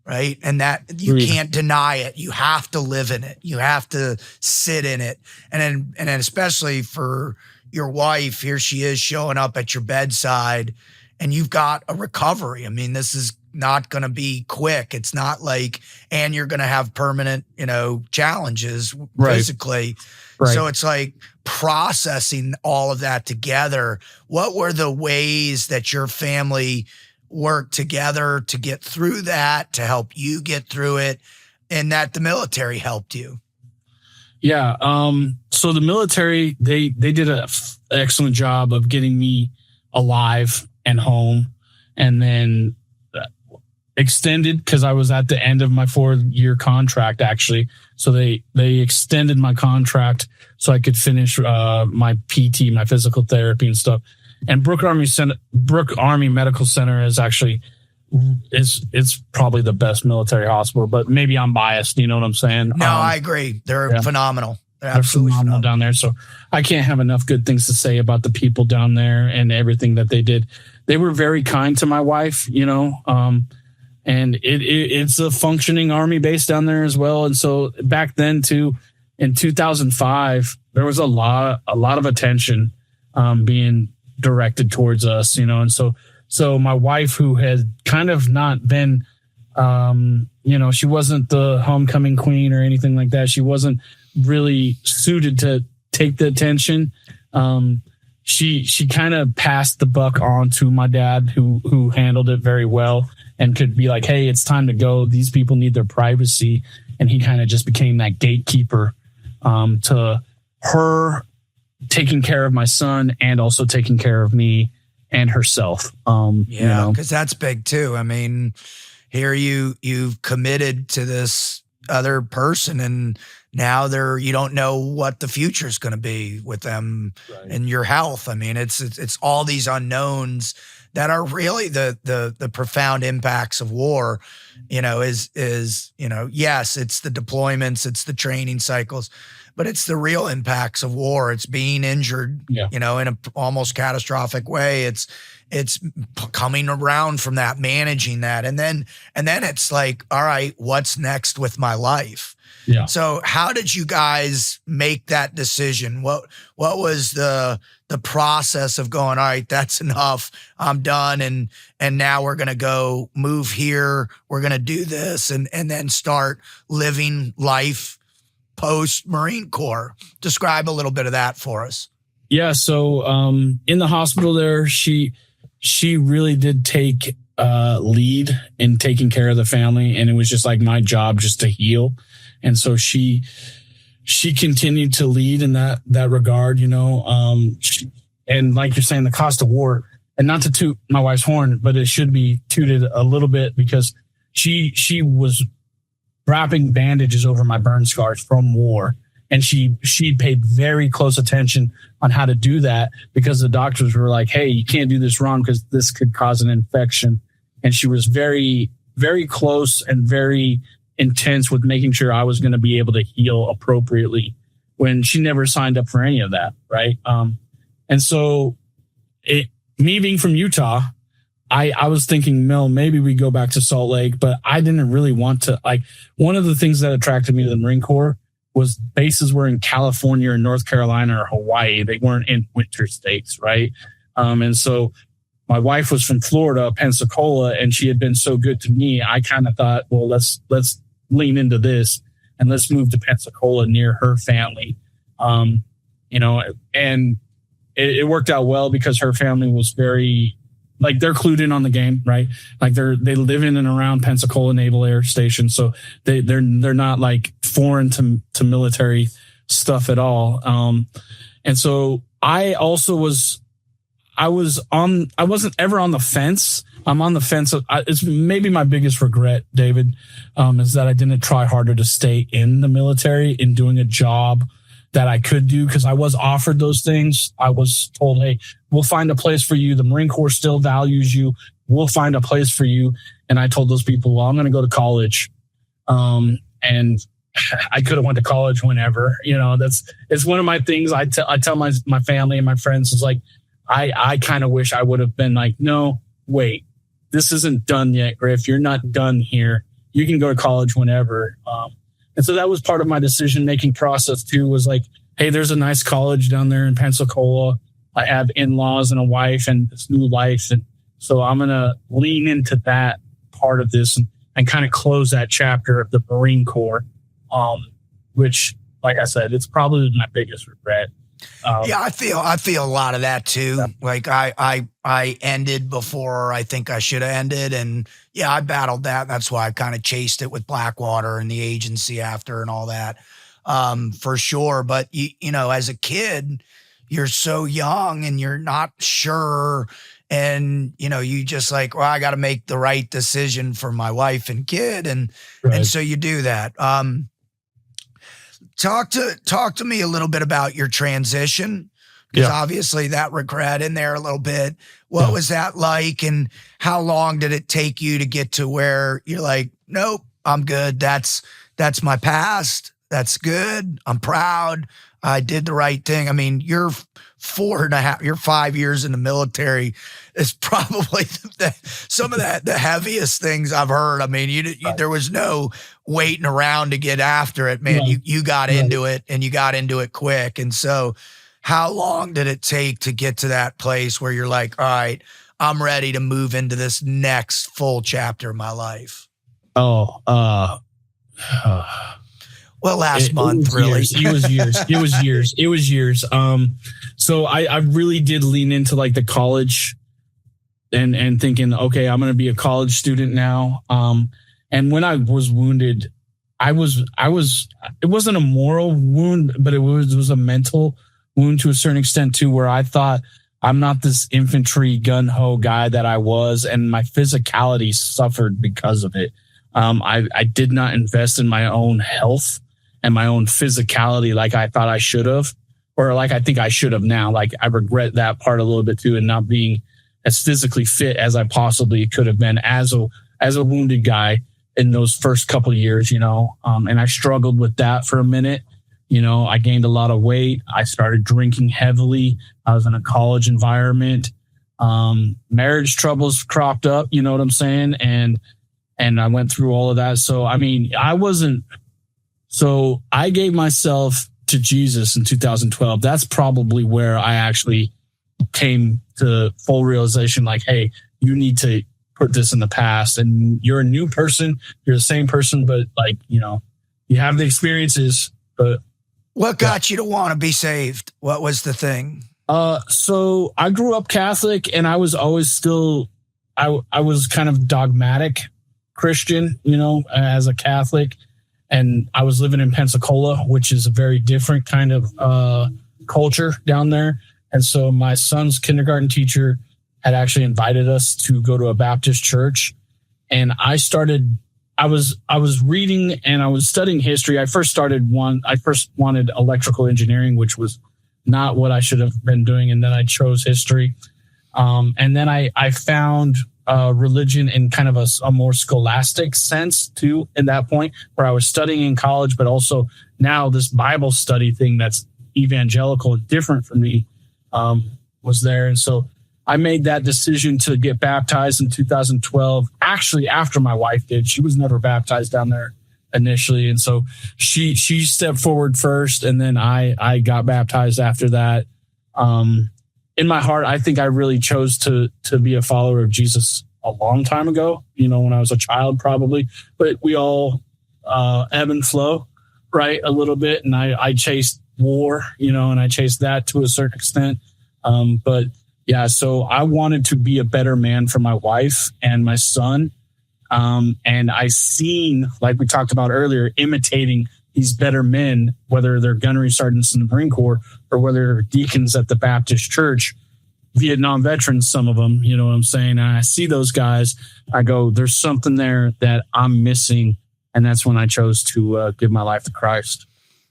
Right. And that you can't deny it. You have to live in it. You have to sit in it. And then especially for your wife, here she is showing up at your bedside and you've got a recovery. I mean, this is not going to be quick. It's not like, and you're going to have permanent, you know, challenges physically. Right. So it's like processing all of that together. What were the ways that your family work together to get through that, to help you get through it, and that the military helped you? Yeah. So the military, they did an excellent job of getting me alive and home, and then extended, because I was at the end of my 4-year contract, actually. So they extended my contract so I could finish my PT, my physical therapy and stuff. And Brooke Army Medical Center is actually, it's probably the best military hospital, but maybe I'm biased. You know what I'm saying? No, I agree. They're phenomenal. They're absolutely phenomenal down there. So I can't have enough good things to say about the people down there and everything that they did. They were very kind to my wife, you know, and it's a functioning Army base down there as well. And so back then too, in 2005, there was a lot of attention being directed towards us, you know. And so my wife, who had kind of not been, you know, she wasn't the homecoming queen or anything like that. She wasn't really suited to take the attention. She kind of passed the buck on to my dad, who handled it very well and could be like, hey, it's time to go. These people need their privacy. And he kind of just became that gatekeeper to her taking care of my son and also taking care of me and herself. Yeah, because that's big too. I mean, here you've committed to this other person, and now you don't know what the future is going to be with them and your health. I mean, it's all these unknowns that are really the profound impacts of war. You know, is you know, yes, it's the deployments, it's the training cycles, but it's the real impacts of war. It's being injured, you know, in a almost catastrophic way. It's coming around from that, managing that. And then it's like, all right, what's next with my life? Yeah. So how did you guys make that decision? What was the process of going, all right, that's enough, I'm done. And now we're going to go move here. We're going to do this and then start living life post Marine Corps. Describe a little bit of that for us. Yeah. So, in the hospital there, she really did take, lead in taking care of the family. And it was just like my job just to heal. And so she continued to lead in that regard, you know, and like you're saying, the cost of war, and not to toot my wife's horn, but it should be tooted a little bit, because she was wrapping bandages over my burn scars from war. And she paid very close attention on how to do that, because the doctors were like, hey, you can't do this wrong because this could cause an infection. And she was very, very close and very intense with making sure I was going to be able to heal appropriately, when she never signed up for any of that. Right. And so me being from Utah, I was thinking, Mel, maybe we go back to Salt Lake, but I didn't really want to. Like, one of the things that attracted me to the Marine Corps was bases were in California or North Carolina or Hawaii. They weren't in winter states. Right. And so my wife was from Florida, Pensacola, and she had been so good to me. I kind of thought, well, let's lean into this and let's move to Pensacola near her family. You know, and it worked out well, because her family was very, like, they're clued in on the game, right? Like, they live in and around Pensacola Naval Air Station. So they're not like foreign to military stuff at all. And so I also I wasn't ever on the fence I'm on the fence. It's maybe my biggest regret, David, is that I didn't try harder to stay in the military and doing a job that I could do, because I was offered those things. I was told, hey, we'll find a place for you. The Marine Corps still values you. We'll find a place for you. And I told those people, well, I'm going to go to college. And I could have went to college whenever, it's one of my things. I tell my family and my friends is like, I kind of wish I would have been like, no, wait, this isn't done yet, Griff. You're not done here. You can go to college whenever. And so that was part of my decision-making process too, was like, hey, there's a nice college down there in Pensacola. I have in-laws and a wife and this new life. And so I'm going to lean into that part of this and kind of close that chapter of the Marine Corps, which, like I said, it's probably my biggest regret. I feel a lot of that too. Yeah. Like I ended before I think I should have ended. And yeah, I battled that. That's why I kind of chased it with Blackwater and the agency after and all that, for sure. But you know, as a kid, you're so young and you're not sure. And, you just like, well, I got to make the right decision for my wife and kid. And so you do that. Talk to me a little bit about your transition, because obviously that regret in there a little bit. What was that like, and how long did it take you to get to where you're like, nope, I'm good. That's my past. That's good. I'm proud. I did the right thing. I mean, you're 5 years in the military is probably some of the heaviest things I've heard. I mean, there was no waiting around to get after it, man. You got into it, and you got into it quick. And so how long did it take to get to that place where you're like, all right, I'm ready to move into this next full chapter of my life? Well, last month, really. It was years. So I really did lean into like the college and thinking, okay, I'm going to be a college student now. And when I was wounded, it wasn't a moral wound, but it was a mental wound to a certain extent too, where I thought I'm not this infantry gun-ho guy that I was, and my physicality suffered because of it. I did not invest in my own health and my own physicality like I thought I should have, or like I think I should have now. Like I regret that part a little bit too, and not being as physically fit as I possibly could have been as a wounded guy in those first couple of years, and I struggled with that for a minute. I gained a lot of weight. I started drinking heavily. I was in a college environment. Marriage troubles cropped up, you know what I'm saying? And I went through all of that. So, I mean, I gave myself to Jesus in 2012. That's probably where I actually came to full realization, like, hey, you need to put this in the past, and you're a new person. You're the same person, but like, you have the experiences, but what got you to want to be saved? What was the thing? So I grew up Catholic, and I was always still, I was kind of dogmatic Christian, as a Catholic, and I was living in Pensacola, which is a very different kind of culture down there. And so my son's kindergarten teacher had actually invited us to go to a Baptist church, and I was reading and I was studying history. I first wanted electrical engineering, which was not what I should have been doing. And then I chose history. And then I found religion in kind of a more scholastic sense too, at that point, where I was studying in college, but also now this Bible study thing that's evangelical and different from me was there. And so I made that decision to get baptized in 2012, actually after my wife did. She was never baptized down there initially. And so she stepped forward first, and then I got baptized after that. In my heart, I think I really chose to be a follower of Jesus a long time ago, when I was a child probably, but we all ebb and flow, right? A little bit. And I chased war, and I chased that to a certain extent. But yeah, so I wanted to be a better man for my wife and my son. And I seen, like we talked about earlier, imitating these better men, whether they're gunnery sergeants in the Marine Corps or whether they're deacons at the Baptist church. Vietnam veterans, some of them, you know what I'm saying? And I see those guys, I go, there's something there that I'm missing. And that's when I chose to give my life to Christ.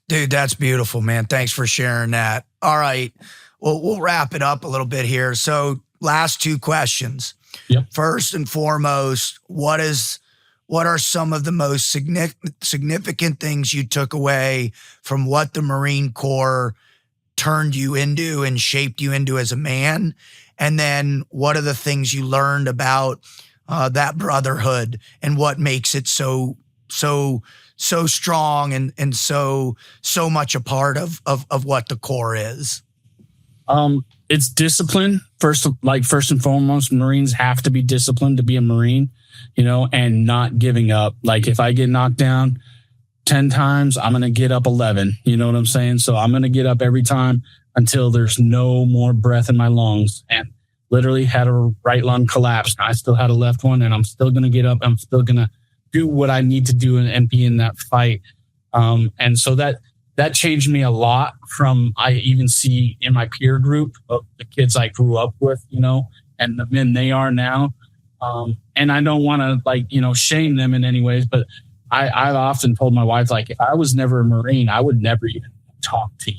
Dude, that's beautiful, man. Thanks for sharing that. All right. Well, we'll wrap it up a little bit here. So last two questions. Yep. First and foremost, what are some of the most significant things you took away from what the Marine Corps turned you into and shaped you into as a man? And then what are the things you learned about that brotherhood and what makes it so strong and so much a part of what the Corps is? It's discipline. First and foremost, Marines have to be disciplined to be a Marine, you know, and not giving up. Like if I get knocked down 10 times, I'm going to get up 11. You know what I'm saying? So I'm going to get up every time until there's no more breath in my lungs. And literally had a right lung collapse. I still had a left one, and I'm still going to get up. I'm still going to do what I need to do and be in that fight. And so that changed me a lot from I even see in my peer group of the kids I grew up with, you know, and the men they are now. And I don't want to shame them in any ways, but I've often told my wife, like, if I was never a Marine, I would never even talk to you.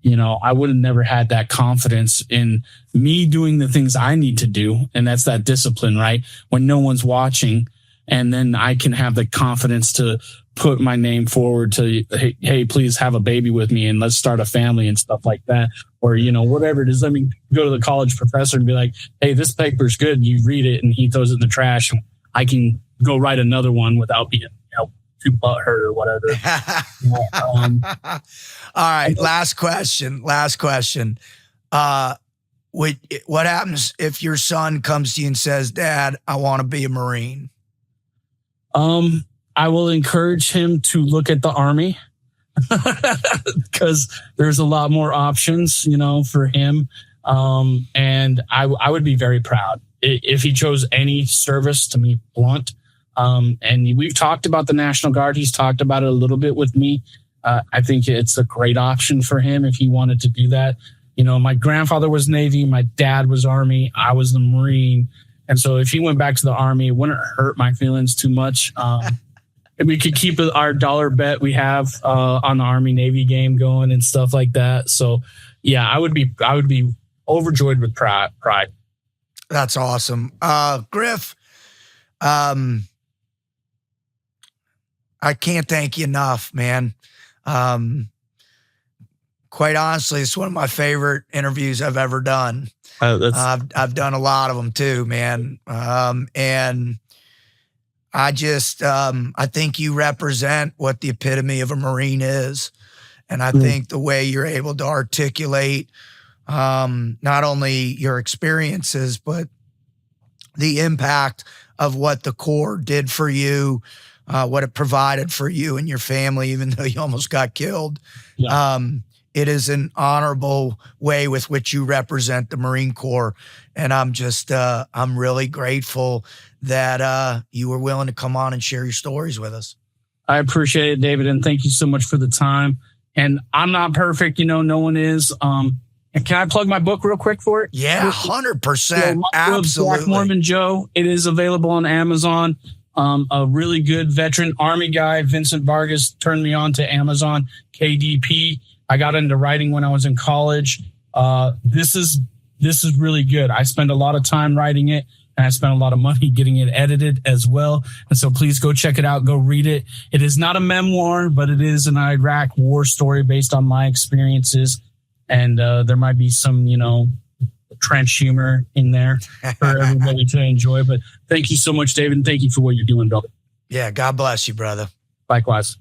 You know, I would have never had that confidence in me doing the things I need to do. And that's that discipline, right? When no one's watching, and then I can have the confidence to put my name forward to, hey, please have a baby with me and let's start a family and stuff like that. Or, you know, whatever it is. Let me go to the college professor and be like, hey, this paper's good. You read it, and he throws it in the trash. And I can go write another one without being, too butthurt or whatever. All right. Last question. What happens if your son comes to you and says, Dad, I want to be a Marine? I will encourage him to look at the Army because there's a lot more options, you know, for him. And I would be very proud if he chose any service, to be blunt. And we've talked about the National Guard. He's talked about it a little bit with me. I think it's a great option for him if he wanted to do that. You know, my grandfather was Navy. My dad was Army. I was the Marine. And so if he went back to the Army, it wouldn't hurt my feelings too much. We could keep our dollar bet we have on the Army Navy game going and stuff like that. So, yeah, I would be overjoyed with pride. That's awesome. Griff, I can't thank you enough, man. Quite honestly, it's one of my favorite interviews I've ever done. I've done a lot of them too, man. And I just, I think you represent what the epitome of a Marine is. And I think the way you're able to articulate, not only your experiences, but the impact of what the Corps did for you, what it provided for you and your family, even though you almost got killed. Yeah. It is an honorable way with which you represent the Marine Corps. And I'm just, I'm really grateful that you were willing to come on and share your stories with us. I appreciate it, David. And thank you so much for the time. And I'm not perfect, you know, no one is. And can I plug my book real quick for it? Yeah, 100%. Absolutely. Black Mormon Joe. It is available on Amazon. A really good veteran Army guy, Vincent Vargas, turned me on to Amazon KDP. I got into writing when I was in college. This is really good. I spend a lot of time writing it, and I spent a lot of money getting it edited as well. And so please go check it out. Go read it. It is not a memoir, but it is an Iraq war story based on my experiences. And there might be some, you know, trench humor in there for everybody to enjoy. But thank you so much, David. And thank you for what you're doing, brother. Yeah. God bless you, brother. Likewise.